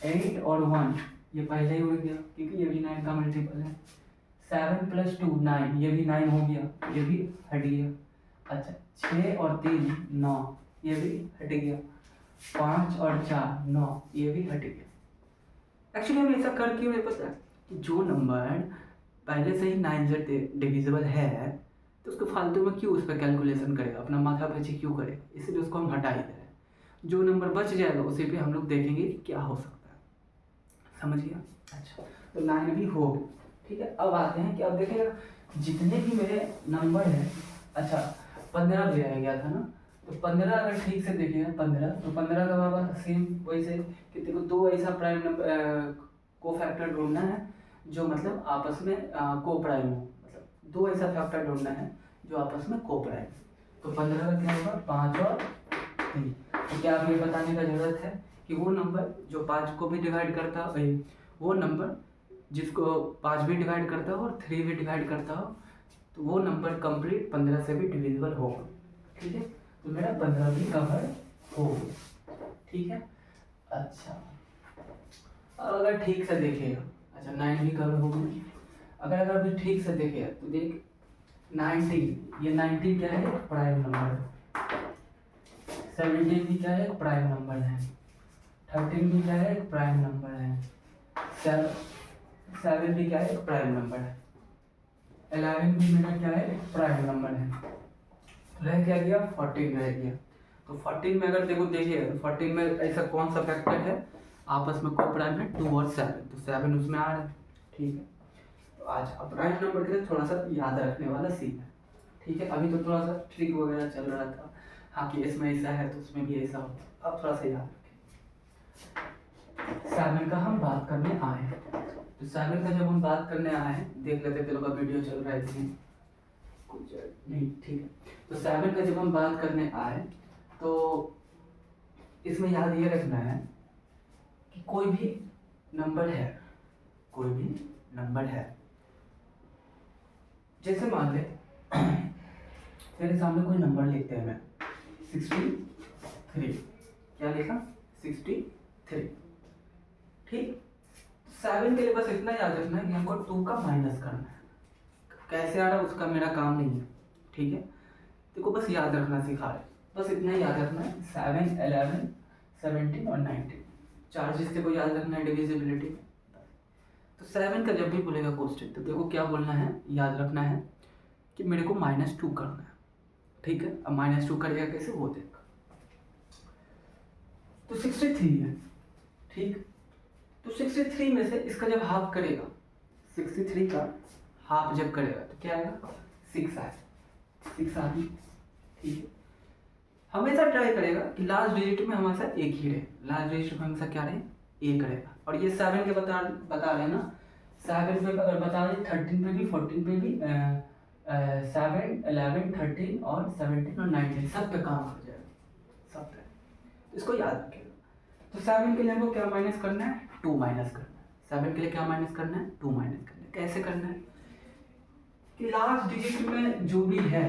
8 और 1 ये पहले ही उड़ गया क्योंकि ये भी 9 का मल्टीपल है। 7 + 2 9, ये भी 9 हो गया, ये भी हट गया। अच्छा 6 और 3 9, ये भी हट गया। 5 और 4 9, ये भी हट गया। एक्चुअली हम ऐसा कर क्यों है पता है, कि जो नंबर पहले से ही 9 से डिविजिबल है तो उसको फालतू में क्यों उस पर कैलकुलेशन करेगा, अपना माथा पीछे क्यों करेगा, इसलिए उसको हम हटा ही दे रहे हैं। जो नंबर बच जाएगा उसी पे हम लोग देखेंगे कि क्या हो सकता है, समझ गया। अच्छा तो 9 भी हो गया, ठीक है। अब आते हैं कि अब देखिएगा जितने भी मेरे नंबर हैं, अच्छा 15 भी रह गया था ना, तो 15 अगर ठीक से देखिएगा 15, तो 15 का बाबा सेम वैसे कि देखो दो ऐसा प्राइम नंबर को फैक्टर ढूंढना है जो मतलब आपस में को प्राइम हो, मतलब दो ऐसा फैक्टर ढूंढना है जो आपस में को प्राइम। तो 15 का क्या होगा, 5 और 3। तो क्या आप ये बताने का जरूरत है कि वो नंबर जो 5 को भी डिवाइड करता हो, वो नंबर जिसको 5 भी डिवाइड करता हो और 3 भी डिवाइड करता हो, तो वो नंबर कंप्लीट 15 से भी डिविजिबल होगा, ठीक है। तो मेरा 15 भी कवर हो गया, ठीक है। अच्छा अब अगर ठीक से देखिएगा, अच्छा 9 भी कवर हो गया। अगर अभी ठीक से देखेगा तो देख 90, ये 90 क्या है, प्राइम नंबर है। 17 भी क्या है, प्राइम नंबर है। 13 भी क्या है, एक प्राइम नंबर है। 7 भी क्या है, एक प्राइम नंबर है। 11 भी मेरा क्या है, एक प्राइम नंबर है। रह क्या गया, 14 रह गया। तो 14 में अगर देखो देखिए, 14 में ऐसा कौन सा फैक्टर है आपस में को प्राइम है, 2 और 7, तो 7 उसमें आ रहा है, ठीक है। तो आज अब प्राइम नंबर के लिए थोड़ा सा याद रखने वाला सीन है, ठीक है। अभी तो थोड़ा सा ट्रिक वगैरह चल रहा था, हाँ कि इसमें ऐसा है तो उसमें भी ऐसा होता, अब थोड़ा सा याद रखें। 7 का हम बात करने आए हैं, तो 7 का जब हम बात करने आए हैं, देख लेते तेरे का वीडियो चल रहा है इसमें कुछ नहीं, ठीक है। तो 7 का जब हम बात करने आए तो इसमें याद ये रखना है कि कोई भी नंबर है, कोई भी नंबर है, जैसे मान ले तेरे सामने कोई नंबर लिखते हैं मैं 63, क्या लिखा 63, ठीक। 7 के लिए बस इतना याद रखना है कि हमको 2 का माइनस करना है, कैसे आ रहा है उसका मेरा काम नहीं है, ठीक है। देखो बस याद रखना सिखा रहे, बस इतना ही याद रखना है। 7 11 17 और 19 चार चीज को याद रखना है डिविजिबिलिटी। तो 7 का जब भी बोलेगा क्वेश्चन तो देखो क्या बोलना है, याद रखना है कि मेरे को -2 करना है, ठीक है। अब -2 करेगा कैसे वो देख, तो 63 है, ठीक। तो 63 में से इसका जब हाफ करेगा, 63 का हाफ जब करेगा तो क्या आएगा, 6 आएगा, 6 आ गई, ठीक है। हमेशा ट्राई करेगा कि लास्ट डिजिट में हमेशा एक ही रहे, लास्ट डिजिट में हमेशा क्या रहे, एक रहेगा। और ये 7 के बता रहे हैं ना, 7 पे अगर बता रहे 13 पे भी 14 पे भी 7 11 13 और 17 और 19 सब पे काम कर जाएगा, सब पे, इसको याद रखेगा। तो 7 के लिए हमको क्या माइनस करना है, 2 माइनस करना है। 7 के लिए क्या माइनस करना है, 2 माइनस करना है। कैसे करना है कि लास्ट डिजिट में जो भी है,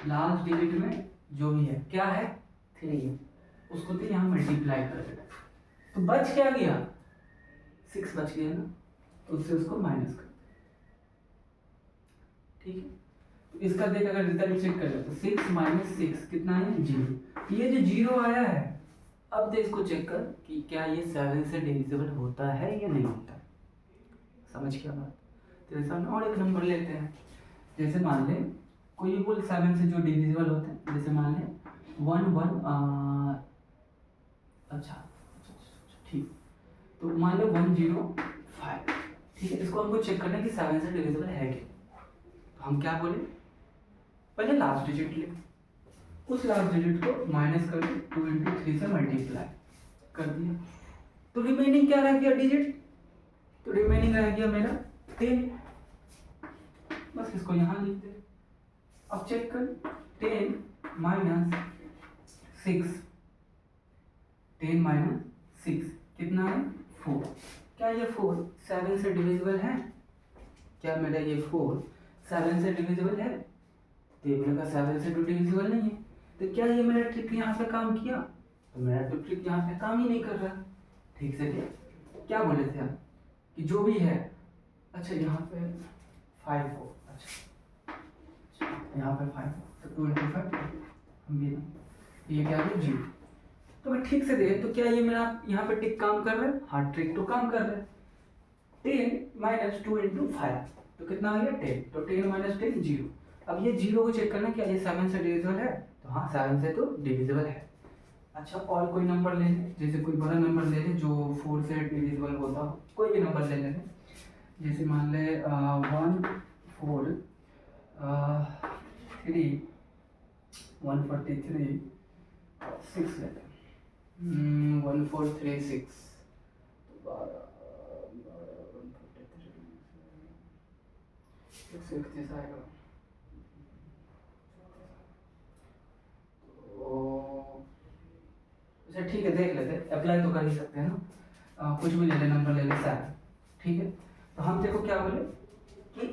लास्ट डिजिट में जो भी है क्या है, 3 है, उसको तो यहाँ मल्टीप्लाई कर देना, तो बच क्या गया, 6 बच गया ना, तो उससे उसको माइनस कर, ठीक है। तो इसका देख अगर रिजल्ट चेक करें तो 6 - 6 कितना है, 0। ये जो 0 आया है, अब देख इसको चेक कर कि क्या ये 7 से डिविजिबल होता है या नहीं होता है, समझ क्या बात। तेरे सामने और एक नंबर लेते हैं, जैसे मान ले कोई भी बोल 7 से जो डिविजिबल होते हैं, जैसे मान ले 1 1 अच्छा ठीक, तो मान लो 105, ठीक है, इसको हमको चेक करना है कि 7 से डिविजिबल है क्या। तो हम क्या बोले, पहले लास्ट डिजिट ले, उस लास्ट डिजिट को माइनस कर के 2 इंटू 3 से मल्टीप्लाई कर दिया, तो रिमेनिंग क्या रह गया डिजिट, तो रिमेनिंग रह गया मेरा 10। बस इसको यहाँ लिख दे। अब चेक कर, 10 माइनस 6, 10 माइनस 6 कितना है 4। क्या ये 4 7 से डिविजिबल है, क्या मेरा ये 4 7 से डिविजिबल है, तो ये मेरा 7 से तो डिविजिबल नहीं है, तो क्या ये मेरा ट्रिक यहाँ पे काम किया, तो मेरा तो ट्रिक यहाँ पे काम ही नहीं कर रहा। ठीक से क्या बोले थे हम कि जो भी है, अच्छा यहाँ पे 5 हो, अच्छा यहाँ पे 5 तो 2 इंटू 5 हम ये क्या है 0। तो मैं ठीक से देख, तो क्या ये मेरा यहाँ पे टिक काम कर रहा है, हाँ ट्रिक तो काम कर रहा है। 10 माइनस 2 इंटू 5 तो कितना आ गया 10, तो 10 माइनस 10 0। अब ये 0 को चेक करना क्या ये 7 से डिविजिबल है, तो हाँ 7 से तो डिविजिबल है। अच्छा और कोई नंबर ले लें, जैसे कोई बड़ा नंबर ले लें जो 4 से डिविजिबल होता हो, कोई भी नंबर ले लें, जैसे मान ले 1 4 3 143 6 ले लें, 1 4 3 6 6 आएगा। अच्छा ठीक है देख लेते, अप्लाई तो कर ही सकते हैं ना, कुछ भी ले ले, नंबर ले ले 7, ठीक है। तो हम देखो क्या बोले कि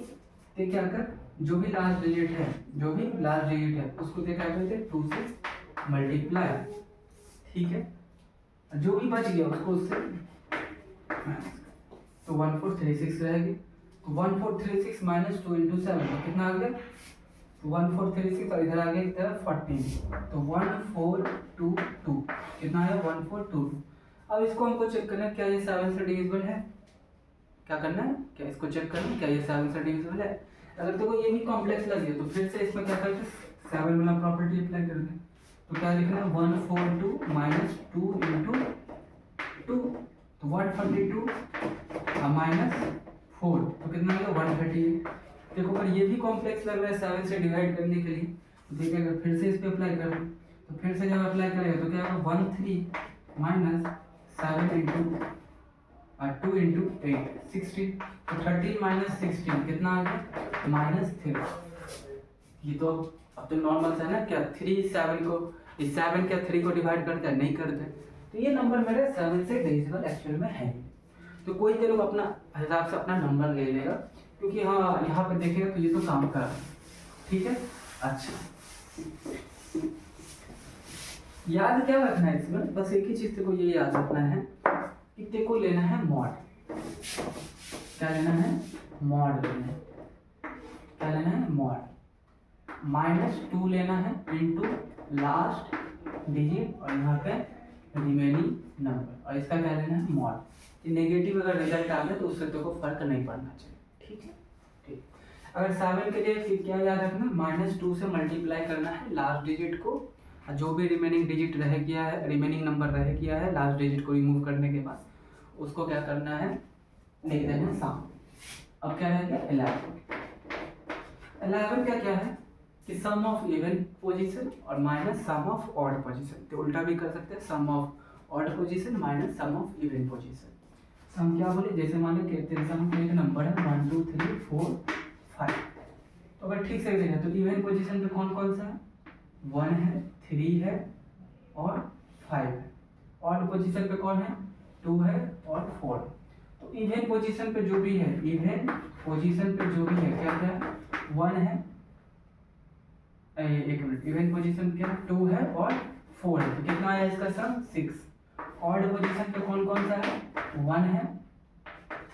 ते क्या कर, जो भी लास्ट डिजिट है उसको ते क्या करते 2 से मल्टीप्लाई, ठीक है, जो भी बच गया उसको उससे तो 1436 रहेगी, तो 1436 माइनस 2 इंटू 7 तो कितना आ गया, तो 1436 और इधर आ गया इधर 14, तो 1422 कितना आया 1422। अब इसको हमको चेक करना है क्या ये 7 से डिविजिबल है, क्या करना है, क्या इसको चेक करना है क्या ये 7 से डिविजिबल है। अगर देखो ये भी कॉम्प्लेक्स लगे तो फिर से इसमें क्या करते हैं 7 वाला प्रॉपर्टी अप्लाई कर दें, तो क्या लिखना है 142 माइनस 2 इंटू 2 तो 142 माइनस 4 तो कितना आएगा 138। देखो अगर ये भी कॉम्प्लेक्स लग रहा है 7 से डिवाइड करने के लिए, तो देखिए अगर फिर से इस पे अप्लाई करें तो फिर से जब अप्लाई करेगा तो क्या होगा 13 माइनस 7 इंटू 2 इंटू 8 16, तो 13 माइनस 16 कितना आ गया -3। ये तो अब तो नॉर्मल सा है ना, क्या 3 7 को इस 7 क्या 3 को डिवाइड करता है, नहीं करता है, तो ये नंबर मेरे 7 से डिविजिबल एक्चुअल में है। तो कोई तो लोग अपना हिसाब से अपना नंबर ले लेगा, क्योंकि हाँ यहाँ पे देखेगा तो ये तो काम कर रहा है, ठीक है। अच्छा याद क्या रखना है इसमें, बस एक ही चीज तेको ये याद रखना है कि तेको लेना है मॉड, क्या लेना है मॉड लेना है, क्या लेना है मॉड, -2 लेना है इंटू लास्ट डिजिट और यहाँ पे रिमेनिंग नंबर, और इसका क्या लेना है मॉड। नेगेटिव अगर रिजल्ट आ गया तो उससे तो को फर्क नहीं पड़ना चाहिए, ठीक है। ठीक, अगर 7 के लिए फिर क्या याद रखना, -2 से मल्टीप्लाई करना है लास्ट डिजिट को, जो भी रिमेनिंग डिजिट रह गया है, रिमेनिंग नंबर रह गया है लास्ट डिजिट को रिमूव करने के बाद उसको क्या करना है लिख देना है सम। अब क्या रह गया 11 का क्या है कि सम ऑफ इवन पोजीशन और minus sum of odd position, तो उल्टा भी कर सकते हैं, sum of odd position minus sum of even position. Sum क्या बोले, जैसे मान लो कि सम का एक नंबर है 1 2 3 4 5, तो अगर ठीक से देखें तो इवन पोजीशन पे कौन कौन सा है, 1 है 3 है और 5 है, ऑड पोजीशन पे कौन है 2 है और 4 है। तो इवन पोजीशन पे जो भी है, इवन पोजीशन पे जो भी है क्या क्या है 1 है, एक मिनट, इवन पोजीशन क्या 2 है और 4 है, तो कितना आया इसका सम 6। ऑड पोजीशन पे कौन कौन सा है 1 है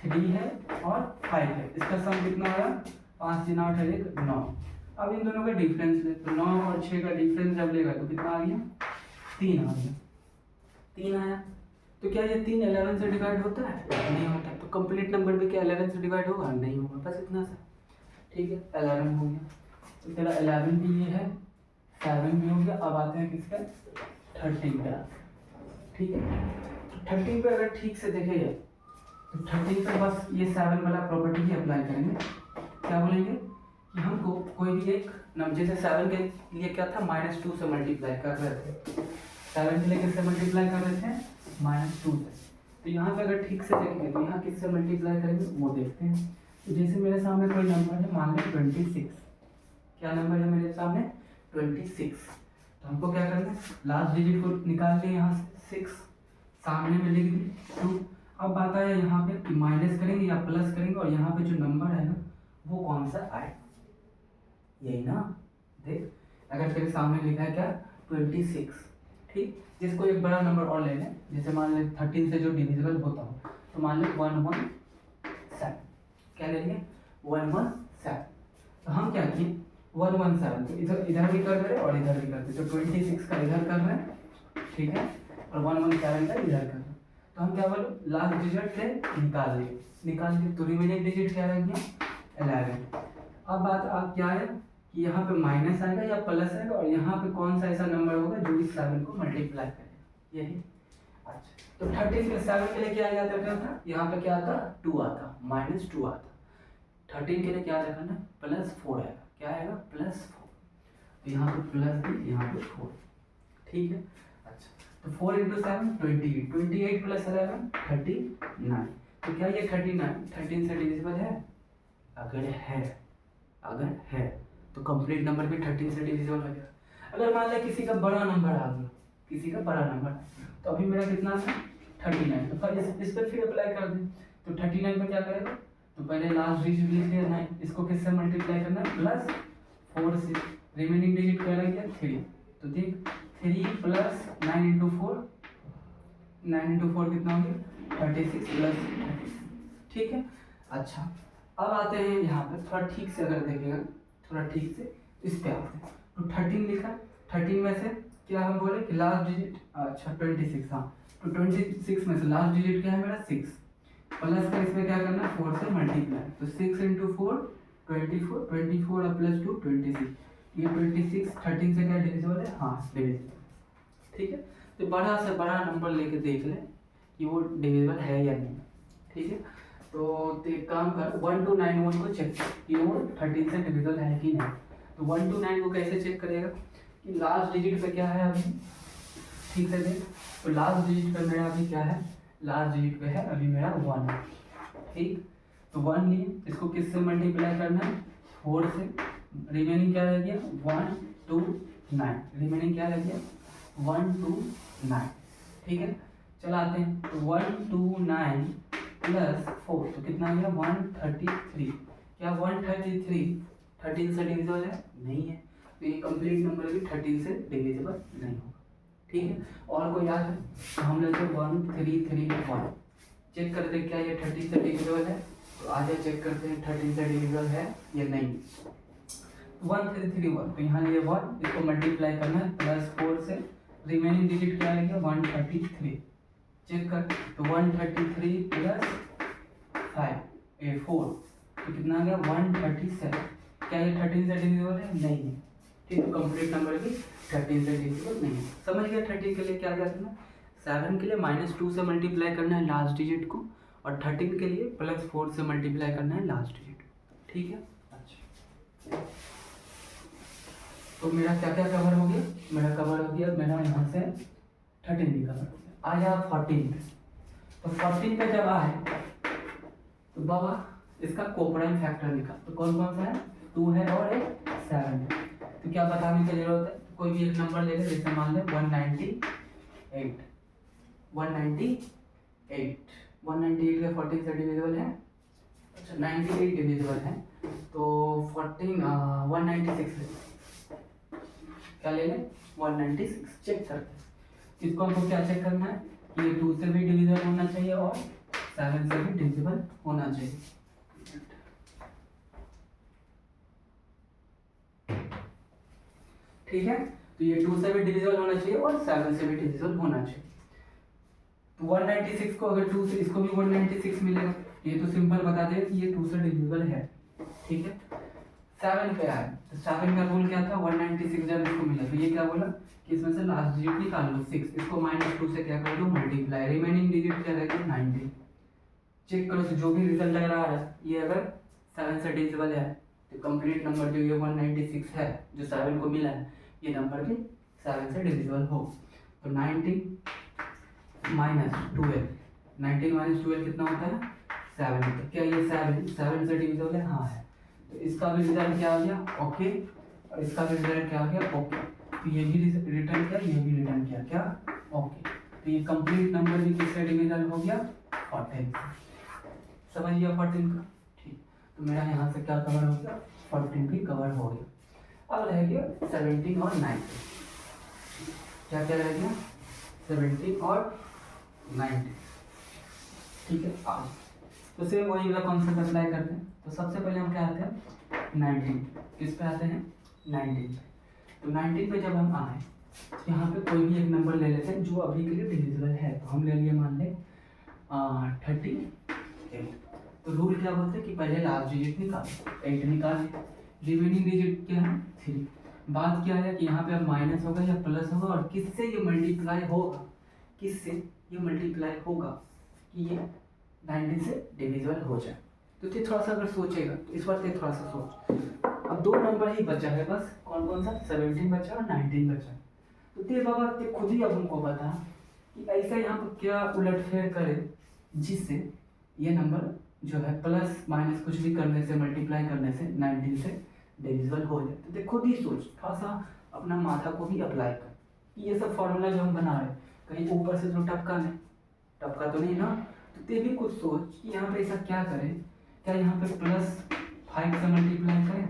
3 है और 5 है, इसका सम कितना आया 5 3 8 1 9। अब इन दोनों का डिफरेंस ले, तो 9 और 6 का डिफरेंस जब लेगा तो कितना आ गया 3 आ गया, 3 आया। तो क्या ये 3 11 से डिवाइड होता है, नहीं होता, तो कंप्लीट नंबर भी क्या 11 से डिवाइड होगा, नहीं होगा, बस इतना सा, ठीक है। 11 हो गया, तो तेरा 11 भी ये है, 7 भी हो गया। अब आते हैं किसका 13 पे, ठीक है। 13 पे अगर ठीक से देखेगा तो 13 पे बस ये 7 वाला प्रॉपर्टी ही अप्लाई करेंगे। क्या बोलेंगे कि हमको कोई भी एक नंबर, जैसे 7 के लिए क्या था -2 से मल्टीप्लाई कर रहे थे, 7 के लिए किससे मल्टीप्लाई कर रहे थे, -2 से। तो यहाँ पे अगर ठीक से देखेंगे तो यहाँ किससे मल्टीप्लाई करेंगे वो देखते हैं। तो जैसे मेरे सामने कोई नंबर है, मान लें 26, क्या नंबर है मेरे सामने 26, तो हमको क्या करना है, लास्ट डिजिट को निकाल के यहाँ से 6 सामने में लिख दी 2। अब बात आया यहाँ पे माइनस करेंगे या प्लस करेंगे, और यहाँ पे जो नंबर है ना वो कौन सा आए, यही ना। देख अगर तेरे सामने लिखा है क्या 26, ठीक। जिसको एक बड़ा नंबर और ले लें, जैसे मान लें 13 से जो डिविजिबल होता हो, तो मान लें 117, क्या ले लिए 117। तो हम क्या किए 117, तो इधर भी कर रहे हैं और इधर भी करते, तो 26 का इधर कर रहे हैं, ठीक है, और 117 का इधर कर रहे हैं। तो हम क्या बोले लास्ट डिजिट से निकाल लिए, तो रिमेनिंग डिजिट क्या रह गया 11। अब बात आप क्या है कि यहाँ पे माइनस आएगा या प्लस आएगा, और यहाँ पे कौन सा ऐसा नंबर होगा जो इस 7 को मल्टीप्लाई करेगा, यही। अच्छा, तो 13 के 7 के लिए क्या आ जाता क्या था, यहाँ पे क्या आता 2 आता, -2 आता। 13 के लिए क्या आएगा ना +4 आएगा, क्या आएगा +4, तो यहाँ पे प्लस भी, यहाँ पे 4, ठीक है। अच्छा, तो 4 × 7 28, 28 + 11 39। तो क्या ये 39 13 से डिविजिबल है, अगर है तो कंप्लीट नंबर भी 13 से डिविजिबल हो जाएगा। अगर मान लिया किसी का बड़ा नंबर आ गया, किसी का बड़ा नंबर, तो अभी मेरा कितना था 39, तो फिर इस पे फिर अप्लाई कर दें। तो 39 पे क्या करेगा, तो पहले लास्ट डिजिट लिख लिया 9, इसको किससे मल्टीप्लाई करना है +4 से, रिमेनिंग डिजिट क्या रह गया 3। तो देख 3 + 9 × 4, 9 × 4 कितना हो गया 36 + 36, ठीक है। अच्छा, अब आते हैं यहाँ पे, थोड़ा ठीक से अगर देखेगा, थोड़ा ठीक से इस पे आते हैं। तो 13 लिखा, 13 में से क्या हम बोले कि लास्ट डिजिट, अच्छा 26, हाँ, तो 26 में से लास्ट डिजिट क्या है मेरा 6, प्लस का इसमें क्या करना 4 से मल्टीप्लाई, तो 6 × 4 24, 24 और +2 26, ये 26 13 से क्या डिविजिबल है, हाँ डिविजिबल, ठीक है। तो बड़ा से बड़ा नंबर लेके देख ले कि वो डिविजिबल है या नहीं, ठीक है। तो एक काम कर 1 to 9 1 को चेक कर कि वो 13 से डिविजिबल है कि नहीं। तो 1 to 9 को कैसे चेक करेगा कि लास्ट डिजिट पे क्या है अभी, ठीक से देख। तो लास्ट डिजिट पे मेरा अभी क्या है, लास्ट डिजिट पे है अभी मेरा 1, ठीक। तो 1 लिए, इसको किससे मल्टीप्लाई करना है 4 से, रिमेनिंग क्या रह गया 1 2 9, रिमेनिंग क्या रह गया 1 2 9, ठीक है। चलाते हैं, तो 1 2 9 + 4, तो कितना आ गया 133, क्या 133 13 से डिविजिबल है, नहीं है, तो ये कंप्लीट नंबर भी 13 से डिविजिबल नहीं होगा, ठीक है। और कोई याद है, तो हम लेते 1331, चेक करते क्या ये 13 से डिविजिबल है, तो आगे चेक करते हैं 13 से डिविजिबल है या नहीं। 1331, तो यहाँ लिए 1, इसको मल्टीप्लाई करना है +4 से, रिमेनिंग डिजिट क्या रहेगा 133, चेक कर, तो 133 + 5 4, तो कितना आ गया 137, क्या ये 13 से डिविजिबल है, नहीं है, ठीक। तो कंप्लीट नंबर भी 13 से डिविजिबल नहीं है, समझ गया। 13 के लिए क्या करना है, 7 के लिए -2 से मल्टीप्लाई करना है लास्ट डिजिट को, और 13 के लिए +4 से मल्टीप्लाई करना है लास्ट डिजिट को, ठीक है। अच्छा, तो मेरा क्या क्या कवर हो गया, मेरा कवर हो गया, मेरा यहाँ से 13 भी कवर हो गया। आया 14 पे, तो 14 पे जब आए तो बाबा इसका कोप्राइम फैक्टर निकाल, तो कौन कौन सा है 2 है और एक 7 है। तो क्या बताने की जरूरत है, कोई भी एक नंबर ले ले, जैसे मान ले 198, 198 का 14 से डिविजिबल है, अच्छा 98 डिविजिबल है, तो 14 196 ले, क्या ले लें 196, चेक करते हैं। इसको हमको क्या चेक करना है कि ये 2 से भी डिविजिबल होना चाहिए और 7 से भी डिविजिबल होना चाहिए। ठीक है, तो ये 2 से भी डिविजिबल होना चाहिए और 7 से भी डिविजिबल होना चाहिए। तो 196 को अगर 2 से, इसको भी 196 मिलेगा, ये तो सिंपल बता दें कि ये 2 से डिविजिबल है, ठीक है। 7 पे आया, तो 7 का रूल क्या था, 196 जब इसको मिला तो ये क्या बोला कि इसमें से लास्ट डिजिट निकाल लो 6, इसको -2 से क्या कर दो मल्टीप्लाई, रिमेनिंग डिजिट क्या रहेगा 90, चेक करो तो जो भी रिजल्ट आ रहा है ये अगर 7 से डिविजिबल है तो कंप्लीट नंबर जो ये 196 है जो 7 को मिला है ये नंबर भी 7 से डिविजिबल हो। तो 19 माइनस 12, 19 माइनस 12 कितना होता है 7। तो क्या ये 7 से डिविजिबल है? हाँ है। तो इसका भी रिजल्ट क्या आ गया? ओके। और इसका भी रिजल्ट क्या आ गया? ओके। तो ये भी रिटर्न किया, ये भी रिटर्न किया, क्या? ओके। तो ये कंप्लीट नंबर भी किससे डिविजिबल हो गया? 14। समझ गया 14 का? ठीक। तो मेरा यहाँ से क्या कवर हो गया? 14 भी कवर हो गया। अब रह गया 17 और 19। क्या क्या रह गया? 17 और 19। ठीक है। आज तो सेम वही वाला कॉन्सेप्ट अप्लाई करते हैं। तो सबसे पहले हम क्या आते हैं? 19। किस पे आते हैं? 19। तो 19 पे जब हम आए तो यहाँ पे कोई भी एक नंबर ले लेते हैं जो अभी के लिए डिविजिबल है। तो हम ले लिए मान लें 38। तो रूल क्या बोलते हैं कि पहले लास्ट डिजिट निकाल, 8 निकाल, रिमेनिंग डिजिट क्या है? 3। बात क्या है कि यहाँ पे अब माइनस होगा या प्लस होगा और किससे ये मल्टीप्लाई होगा? किससे ये मल्टीप्लाई होगा कि ये 19 से डिविजिबल हो जाए? तो ये थोड़ा सा अगर सोचेगा तो इस बार थोड़ा सा सोच। अब 2 नंबर ही बचा है बस। कौन कौन सा? 17 बचा और 19 बचा। तो ते बाबा ते खुद ही अब हमको बता कि ऐसा यहाँ पर क्या उलटफेर करे जिससे ये नंबर जो है प्लस माइनस कुछ भी करने से, मल्टीप्लाई करने से 19 से डिविजिबल हो जाए। तो देख खुद ही सोच, थोड़ा सा अपना माथा को भी अप्लाई कर कि ये सब फॉर्मूला जो हम बना रहे हैं कहीं ऊपर से तो टपका तो नहीं ना। तो ते भी कुछ सोच कि यहाँ पे ऐसा क्या करें, क्या यहाँ पे +5 से मल्टीप्लाई करें?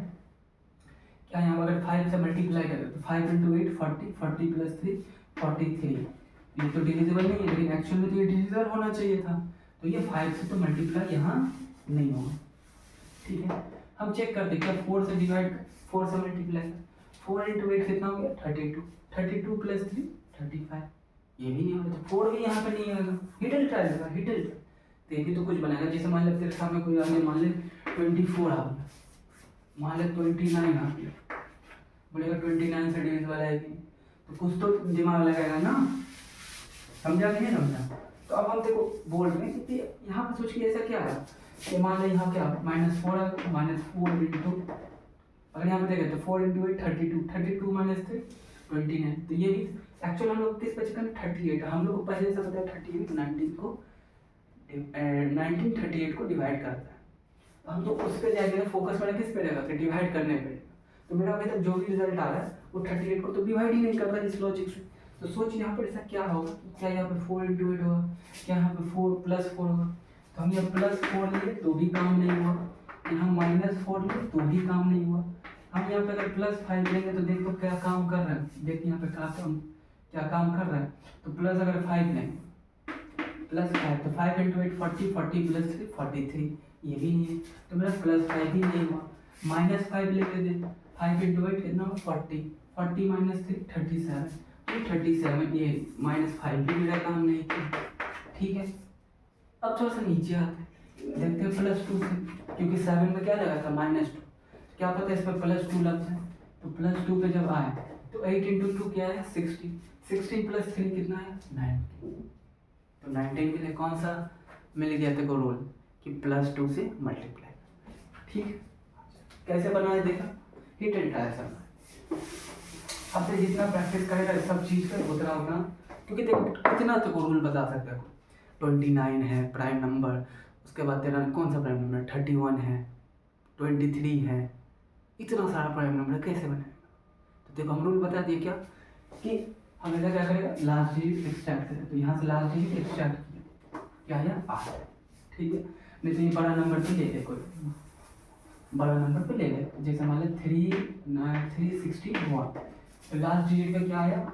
क्या यहाँ अगर 5 से मल्टीप्लाई करें तो 5 × 8 40, 40 + 3 43। ये तो डिविजिबल नहीं है लेकिन एक्चुअल में तो ये डिविजिबल होना चाहिए था। तो ये 5 से तो मल्टीप्लाई यहाँ नहीं होगा। ठीक है। हम चेक करते क्या 4 से डिवाइड, 4 से मल्टीप्लाई, 4 × 8 कितना हो गया? 32, 32 + 3 35। ये भी नहीं होगा, 4 भी यहाँ पे नहीं आएगा। हिडन ट्राई लगा, हिडन तो ये भी तो कुछ बनाएगा। जैसे मान ले तेरे सामने कोई आ गया, मान ले 24 आ गया, मान ले 29 आ गया, बोलेगा 29 से डिविजिबल है कि? तो कुछ तो दिमाग लगाएगा ना। समझा कि नहीं समझा? तो अब हम देखो बोल रहे हैं कि यहाँ पे सोच के ऐसा क्या है कि मान लें यहाँ क्या -4 है, -4 × अगर यहाँ पे देखें तो 4 × 8 32, 32 - 3 29। तो ये भी एक्चुअल हम लोग किस पे चेक करें? 38। हम लोग को पहले से पता है 38 19 38 को डिवाइड करता है। तो हम तो उस पर जाएंगे, फोकस वाला किस पे रहेगा कि डिवाइड करने पे। तो मेरा अभी तक जो भी रिजल्ट आ रहा है वो 38 को तो डिवाइड ही नहीं कर रहा इस लॉजिक से। तो सोच यहाँ पर ऐसा क्या होगा? क्या यहाँ पे 4 × 8 होगा? क्या यहाँ पे 4 + 4 होगा? तो हम यहाँ +4 लिए तो भी काम नहीं हुआ, यहाँ -4 लिए तो भी काम नहीं हुआ। हम यहाँ पे अगर +5 लेंगे तो देखो क्या काम कर रहा है। देखिए यहाँ पे क्या काम कर रहा है। तो प्लस अगर 5 लेंगे, +5 तो 5 × 8 40, 40 + 3 43। ये भी नहीं है तो मेरा +5 भी नहीं हुआ। -5 लेके दे, 5 × 8 कितना हुआ? 40, 40 - 3 37। तो 37 ये -5 भी मेरा काम नहीं किया। ठीक है। अब थोड़ा सा नीचे आते हैं, देखते हैं +2 से, क्योंकि 7 में क्या लगा था? -2। क्या पता इस पर +2 लग जाए। तो +2 पे जब आए तो 8 × 2 क्या है? 16, 16 + 3 कितना है? 19। तो 19 के लिए कौन सा मिल गया तेरे को रूल कि +2 से मल्टीप्लाई। ठीक है। कैसे बनाया देखा? हिट एंड ट्राई करना। अब से जितना प्रैक्टिस करेगा सब चीज़ पे उतना, क्योंकि देखो कितना तेरे को रूल बता सकते हो। 29 है प्राइम नंबर, उसके बाद तेरा कौन सा प्राइम नंबर? 31 है, 23 है, इतना सारा प्राइम नंबर कैसे बनेगा? तो देखो हम रूल बता दिए क्या कि हमेशा क्या करेगा? लास्ट डिजिट स्टार्ट करेगा। तो यहाँ से लास्ट डिजिट स्टार्ट किया, क्या है? 8। ठीक है। नहीं तो ये बड़ा नंबर पे ले ले, कोई बड़ा नंबर पे ले ले, जैसे मान लो 361। तो लास्ट डिजिट पे क्या आया?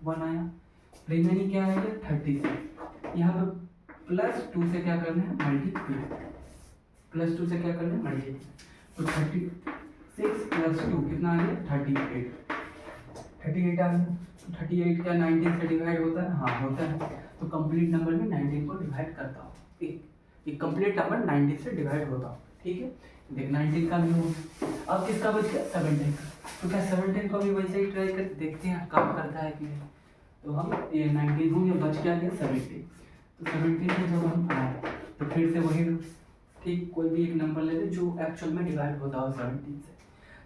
1 आया। रिमेनिंग क्या आएगा? 36। यहाँ पे +2 से क्या करना है? मल्टीप्लाई। +2 से क्या करना है? मल्टीप्लाई। तो 36 + 2 कितना आ गया? 38। 38 आ गया। 38 क्या 19 से डिवाइड होता है? हाँ होता है। तो कंप्लीट नंबर में 19 को डिवाइड करता हूँ। एक कंप्लीट नंबर 19 से डिवाइड होता हूँ। ठीक है। देख 19 का भी हो। अब किसका बच गया? 17 का। तो क्या 17 को भी वैसे ही ट्राई कर देखते हैं काम करता है कि नहीं। तो हम ये 19 हो गया, बच क्या गया? 17। तो 17 में जब हम आए तो फिर से वही ठीक कोई भी एक नंबर ले ले जो एक्चुअल में डिवाइड होता हो 17 से।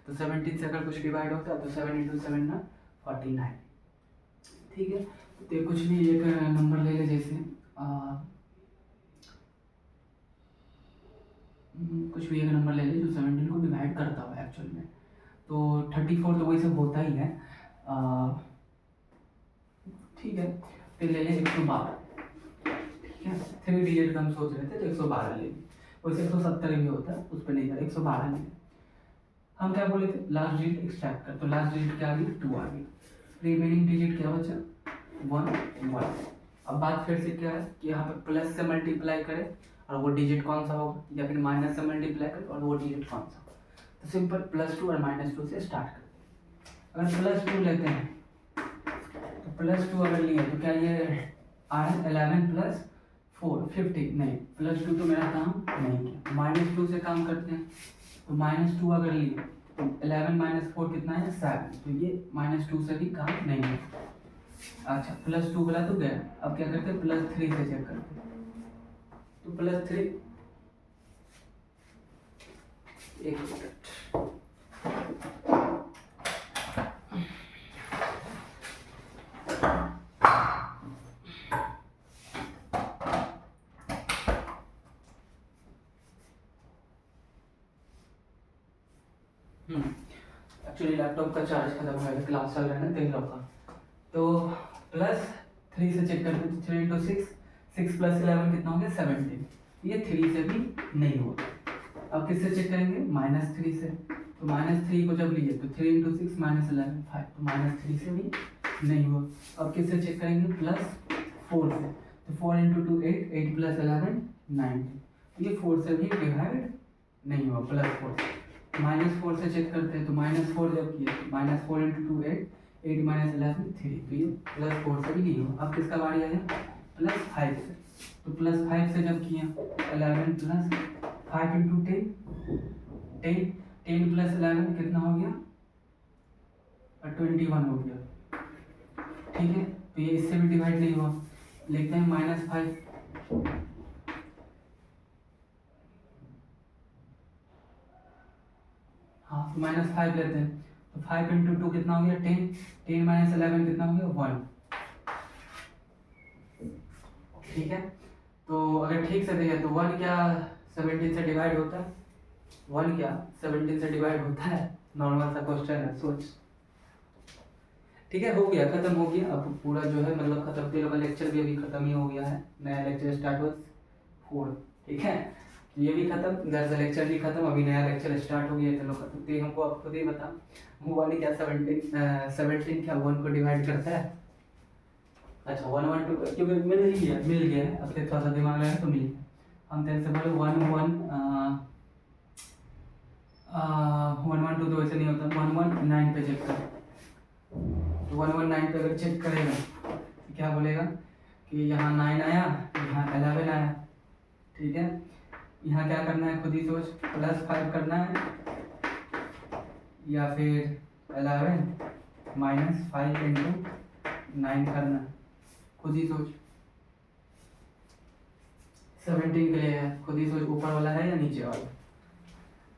तो 17 से अगर कुछ डिवाइड होता है तो 7 × 7 ना 49, ठीक है। तो कुछ भी एक नंबर ले ले, जैसे कुछ भी एक नंबर ले ले जो 17 को डिवाइड करता हो एक्चुअल में। तो 34 तो वही सब होता ही है, ठीक है। फिर ले ले 112, ठीक है। 3 डिजिट का हम सोच रहे थे तो 112 ले, वैसे 170 भी होता है, उस पर नहीं था, 112 ले। हम क्या बोले थे, लास्ट डिजिट एक्सट्रैक्ट कर, तो लास्ट डिजिट क्या आ गई, 2 आ गई। रिमेनिंग डिजिट क्या बचा, 1। अब बात फिर से क्या है कि यहाँ पे प्लस से मल्टीप्लाई करें और वो डिजिट कौन सा होगा, या फिर माइनस से मल्टीप्लाई करें और वो डिजिट कौन सा होगा। तो सिंपल +2 और -2 से स्टार्ट करते हैं। अगर +2 लेते हैं तो +2 अगर लिए तो क्या ये आ रहा है 11 + 4 50, नहीं, +2 तो मेरा काम नहीं किया। -2 से काम करते हैं, तो -2 अगर लिए तो 11 - 4 कितना है, 7, तो ये -2 से भी काम नहीं है। अच्छा, +2 बोला तो गया। अब क्या करते हैं, +3 से चेक करते हैं। तो +3, एक मिनट, एक्चुअली लैपटॉप का चार्ज खत्म हो गया, क्लास चल रहा है ना 3 लोग का। तो +3 से चेक करते हैं, तो 3 × 6, 6 + 11 कितना हो गया, 17। ये 3 से भी नहीं हुआ। अब किससे चेक करेंगे, -3 से। तो -3 को जब लिए तो 3 × 6 -11 5, तो -3 से भी नहीं हुआ। अब किससे चेक करेंगे, +4 से। तो 4 × 2 8, 8 + 11 19, तो ये 4 से भी डिवाइड नहीं हुआ, +4 से। -4 से चेक करते हैं, तो -4 जब किए, -4 × 2 8, 8 - 11 3, तो ये +4 से भी नहीं हुआ। अब किसका बारी आया, +5 से। तो +5 से जब किया 11 + 5 × 10, 10 + 11 कितना हो गया, 21 हो गया, ठीक है। तो ये इससे भी डिवाइड नहीं हुआ। लिखते हैं -5, हाँ, तो -5 लेते हैं। तो 5 × 2 कितना हो गया, 10, 10 - 11 कितना हो गया, 1, ठीक है। तो अगर ठीक से देखें तो 1 क्या 17 से डिवाइड होता है, 1 क्या 17 से डिवाइड होता है, नॉर्मल सा क्वेश्चन है, सोच, ठीक है। हो गया, खत्म हो गया। अब पूरा जो है मतलब खत्म, तेरे का लेक्चर भी अभी खत्म ही हो गया है, नया लेक्चर स्टार्ट हुआ 4, ठीक है। ये भी खत्म, इधर से लेक्चर भी खत्म, अभी नया लेक्चर स्टार्ट हो गया, चलो खत्म। तो हमको आप खुद ही बता, 1 क्या 17 क्या 1 को डिवाइड करता है। अच्छा, 1 1 2, क्योंकि मिल गया है, अब थोड़ा सा दिमाग लगा तो मिल गया। हम तेरे से बोले 1 1 1 1 2 तो वैसे नहीं होता, 1 1 9 पे चेक कर। तो 1 1 9 पे अगर चेक करेगा तो क्या बोलेगा कि यहाँ 9 आया, यहाँ 11 आया, ठीक है। यहाँ क्या करना है, खुद ही सोच, +5 करना है या फिर 11 - 5 × 9 करना है, खुद ही सोच। 17 के लिए है, खुद ही सोच, ऊपर वाला है या नीचे वाला।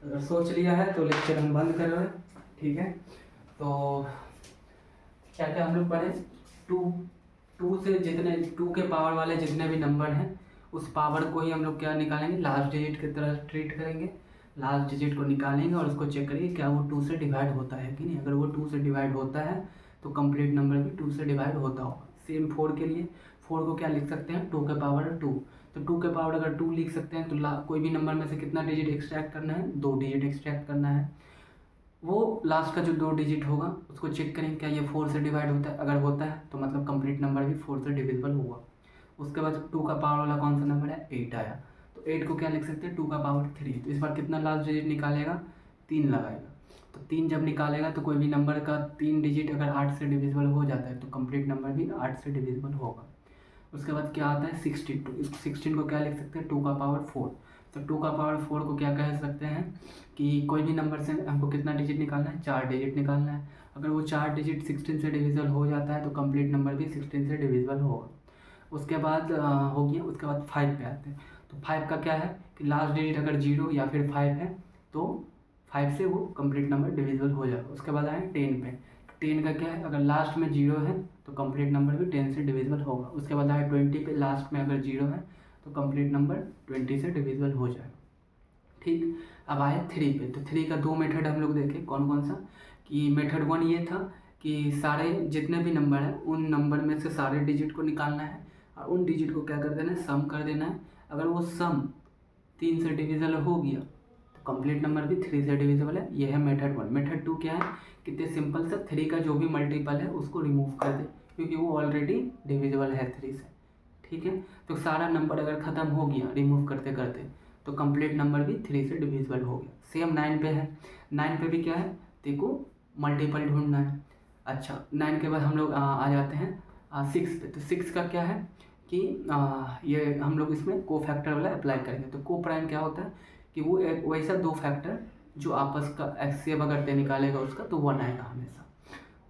अगर सोच लिया है तो लेक्चर हम बंद कर रहे हैं, ठीक है। तो क्या क्या हम लोग पढ़े, 2 से जितने 2 के पावर वाले जितने भी नंबर हैं उस पावर को ही हम लोग क्या निकालेंगे, लास्ट डिजिट की तरह ट्रीट करेंगे। लास्ट डिजिट को निकालेंगे और उसको चेक करेंगे क्या वो 2 से डिवाइड होता है कि नहीं। अगर वो 2 से डिवाइड होता है तो कंप्लीट नंबर भी 2 से डिवाइड होता होगा। सेम 4 के लिए, 4 को क्या लिख सकते हैं, 2 के पावर 2। तो 2 के पावर अगर 2 लिख सकते हैं तो कोई भी नंबर में से कितना डिजिट एक्सट्रैक्ट करना है, 2 डिजिट एक्सट्रैक्ट करना है। वो लास्ट का जो 2 डिजिट होगा उसको चेक करेंगे क्या ये 4 से डिवाइड होता है। अगर होता है तो मतलब कंप्लीट नंबर भी 4 से डिविजिबल हुआ। उसके बाद 2 का पावर वाला कौन सा नंबर है, 8 आया, तो 8 को क्या लिख सकते हैं, 2 का पावर 3। तो इस बार कितना लास्ट डिजिट निकालेगा, 3 लगाएगा। तो 3 जब निकालेगा तो कोई भी नंबर का 3 डिजिट अगर 8 से डिविजिबल हो जाता है तो कंप्लीट नंबर भी 8 से डिविजिबल होगा। उसके बाद क्या आता है 16, इस 16 को क्या लिख सकते हैं, 2 का पावर 4। तो 2 का पावर 4 को क्या कह सकते हैं कि कोई भी नंबर से हमको कितना डिजिट निकालना है, 4 डिजिट निकालना है। अगर वो 4 डिजिट 16 से डिविजिबल हो जाता है तो कंप्लीट नंबर भी 16 से डिविजिबल होगा। उसके बाद हो गया, उसके बाद 5 पे आते हैं। तो 5 का क्या है कि लास्ट डिजिट अगर 0 या फिर 5 है तो 5 से वो कंप्लीट नंबर डिविजिबल हो जाएगा। उसके बाद आए 10 पे। 10 का क्या है, अगर लास्ट में 0 है तो कंप्लीट नंबर भी 10 से डिविजिबल होगा। उसके बाद आए 20 पे, लास्ट में अगर 0 है तो कंप्लीट नंबर 20 से डिविजिबल हो जाएगा। ठीक, अब आए 3 पे। तो 3 का 2 मेथड हम लोग देखें कौन कौन सा, कि मेथड 1 ये था कि सारे जितने भी नंबर हैं उन नंबर में से सारे डिजिट को निकालना है और उन डिजिट को क्या कर देना है, सम कर देना है। अगर वो सम 3 से डिविजिबल हो गया तो कंप्लीट नंबर भी 3 से डिविजिबल है। ये है मेथड 1। मेथड 2 क्या है, कितने सिंपल सा 3 का जो भी मल्टीपल है उसको रिमूव कर दे क्योंकि वो ऑलरेडी डिविजिबल है 3 से। ठीक है, तो सारा नंबर अगर ख़त्म हो गया रिमूव करते करते तो कंप्लीट नंबर भी 3 से डिविजिबल हो गया। सेम 9 पे है। 9 पे भी क्या है, देखो मल्टीपल ढूंढना है। अच्छा, 9 के बाद हम लोग आ जाते हैं 6 पे। तो 6 का क्या है कि ये हम लोग इसमें को फैक्टर वाला अप्लाई करेंगे। तो को प्राइम क्या होता है कि वो एक वैसा दो फैक्टर जो आपस का एक्सचेंज अगर ते निकालेगा उसका तो 1 आएगा हमेशा।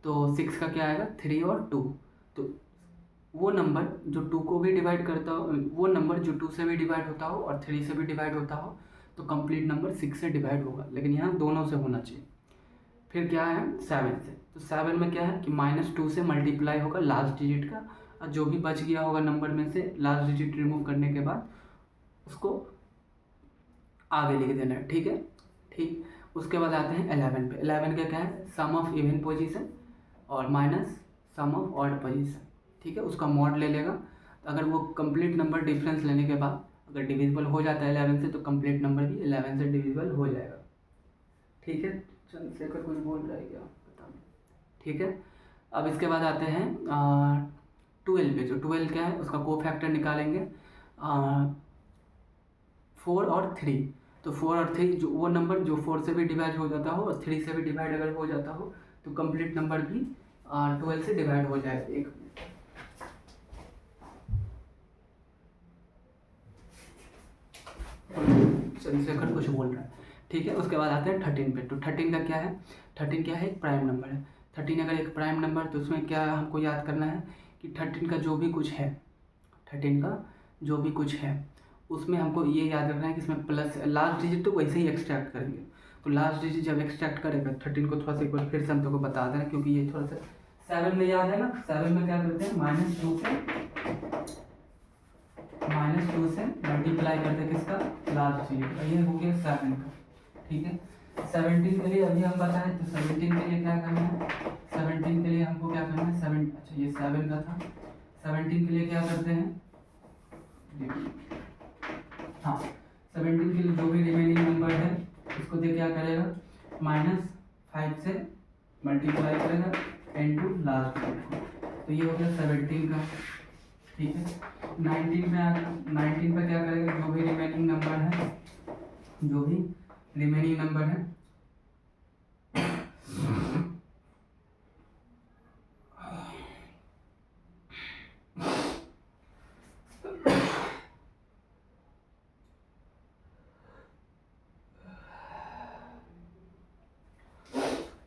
तो 6 का क्या आएगा, 3 और 2। तो वो नंबर जो 2 को भी डिवाइड करता हो, वो नंबर जो 2 से भी डिवाइड होता हो और 3 से भी डिवाइड होता हो तो कंप्लीट नंबर 6 से डिवाइड होगा, लेकिन यहाँ दोनों से होना चाहिए। फिर क्या है 7 से। तो 7 में क्या है कि -2 से मल्टीप्लाई होगा लास्ट डिजिट का और जो भी बच गया होगा नंबर में से लास्ट डिजिट रिमूव करने के बाद उसको आगे लिख देना है। ठीक है, ठीक। उसके बाद आते हैं 11 पे। 11 का क्या है, सम ऑफ इवन पोजीशन और minus sum of odd position. ठीक है, उसका मॉड ले लेगा। तो अगर वो कंप्लीट नंबर डिफरेंस लेने के बाद अगर डिविजिबल हो जाता है 11 से तो कंप्लीट नंबर भी 11 से डिविजिबल हो जाएगा। ठीक है, चंद्रशेखर कुछ बोल रहा है क्या पता नहीं। ठीक है, अब इसके बाद आते हैं 12 पे। जो 12 क्या है उसका को फैक्टर निकालेंगे 4 और 3। तो 4 और 3 जो वो नंबर जो 4 से भी डिवाइड हो जाता हो और 3 से भी डिवाइड अगर हो जाता हो तो कंप्लीट नंबर भी 12 से डिवाइड हो जाएगा। एक मिनट, चंद्रशेखर कुछ बोल रहा है। ठीक है, उसके बाद आते हैं 13 पे। तो 13 का क्या है, 13 क्या है, एक प्राइम नंबर है। 13 अगर एक प्राइम नंबर तो उसमें क्या हमको याद करना है कि 13 का जो भी कुछ है, 13 का जो भी कुछ है उसमें हमको ये याद रखना है कि इसमें प्लस लास्ट डिजिट तो वैसे ही एक्सट्रैक्ट करेंगे। तो लास्ट डिजिट जब एक्सट्रैक्ट करेगा 13 को थोड़ा सा एक बार फिर से हम तो को बता देना क्योंकि ये थोड़ा सा 7 में याद है ना। 7 में क्या करते हैं, -2 से मल्टीप्लाई करते हैं किसका, लास्ट डिजिट का। ये हो गया 7 का। ठीक है, 17 के लिए अभी हम बताएं तो 17 के लिए क्या करना है, 17 के लिए हमको क्या करना है, 7 अच्छा ये 7 का था। 17 के लिए क्या करते हैं, हाँ 17 के लिए जो भी रिमेनिंग नंबर है उसको दे क्या करेगा, -5 से मल्टीप्लाई करेगा इनटू लास्ट डिजिट को। तो ये हो गया 17 का। ठीक है, 19 पे क्या करेगा, जो भी रिमेनिंग नंबर है, जो भी रिमेनिंग नंबर है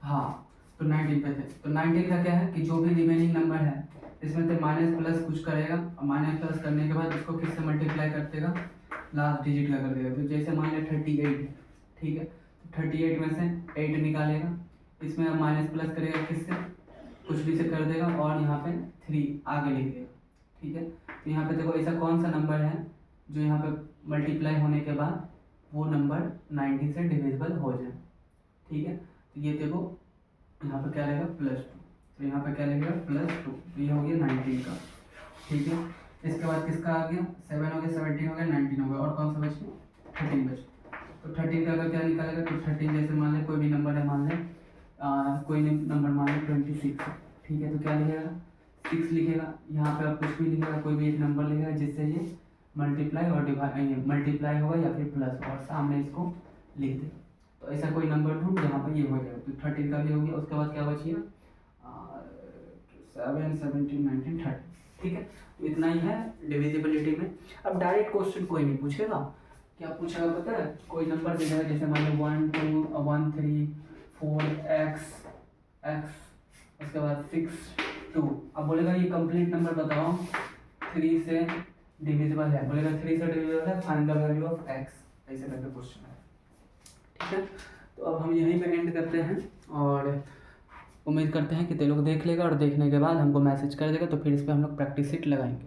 हाँ, तो 19 पे थे। तो 19 का क्या है कि जो भी रिमेनिंग नंबर है इसमें से माइनस प्लस कुछ करेगा और माइनस प्लस करने के बाद इसको किससे मल्टीप्लाई कर देगा, लास्ट डिजिट का कर देगा। तो जैसे मान लिया 38, ठीक है, तो 38 में से 8 निकालेगा, इसमें माइनस प्लस करेगा किससे, कुछ भी से कर देगा और यहाँ पे 3 आगे लिख देगा। ठीक है, तो यहाँ पे देखो ऐसा कौन सा नंबर है जो यहाँ पे मल्टीप्लाई होने के बाद वो नंबर 90 से डिविजिबल हो जाए। ठीक है, तो ये देखो यहाँ पे क्या रहेगा +2, तो यहाँ पे क्या लगेगा +2, तो ये हो गया 19 का। ठीक है, इसके बाद किसका आ गया, 7 हो गया, 17 हो गया, 19 हो गया और कौन सा बच गया, 13 बच। तो 13 का अगर क्या निकालेगा, तो 13 जैसे मान ले कोई भी नंबर है, मान ले कोई नंबर मान ले 26। ठीक है, तो क्या लिखेगा 6 लिखेगा, यहाँ पे आप कुछ भी लिखेगा, कोई भी एक नंबर लिखेगा जिससे ये मल्टीप्लाई और डिवाइड मल्टीप्लाई होगा या फिर प्लस और सामने इसको लिख दे। तो ऐसा कोई नंबर ढूंढ जहाँ पर ये हो जाएगा। तो 13 का भी हो गया, उसके बाद क्या बचिए 7, 17, 19, 30। ठीक है, तो इतना ही है डिविजिबिलिटी में। अब डायरेक्ट क्वेश्चन कोई नहीं पूछेगा, क्या पूछेगा पता है, कोई नंबर दे देगा जैसे मान लो 1, 2, 1, 3, 4, x, उसके बाद 6, 2। अब बोलेगा ये कंप्लीट नंबर बताओ 3 से डिविजिबल है, बोलेगा 3 से डिविजिबल है, find the value of x, ऐसे करके क्वेश्चन है। ठीक है, तो अब हम यहीं पे एंड करते हैं और उम्मीद करते हैं कि ते लोग देख लेगा और देखने के बाद हमको मैसेज कर देगा, तो फिर इस पर हम लोग प्रैक्टिस शीट लगाएंगे।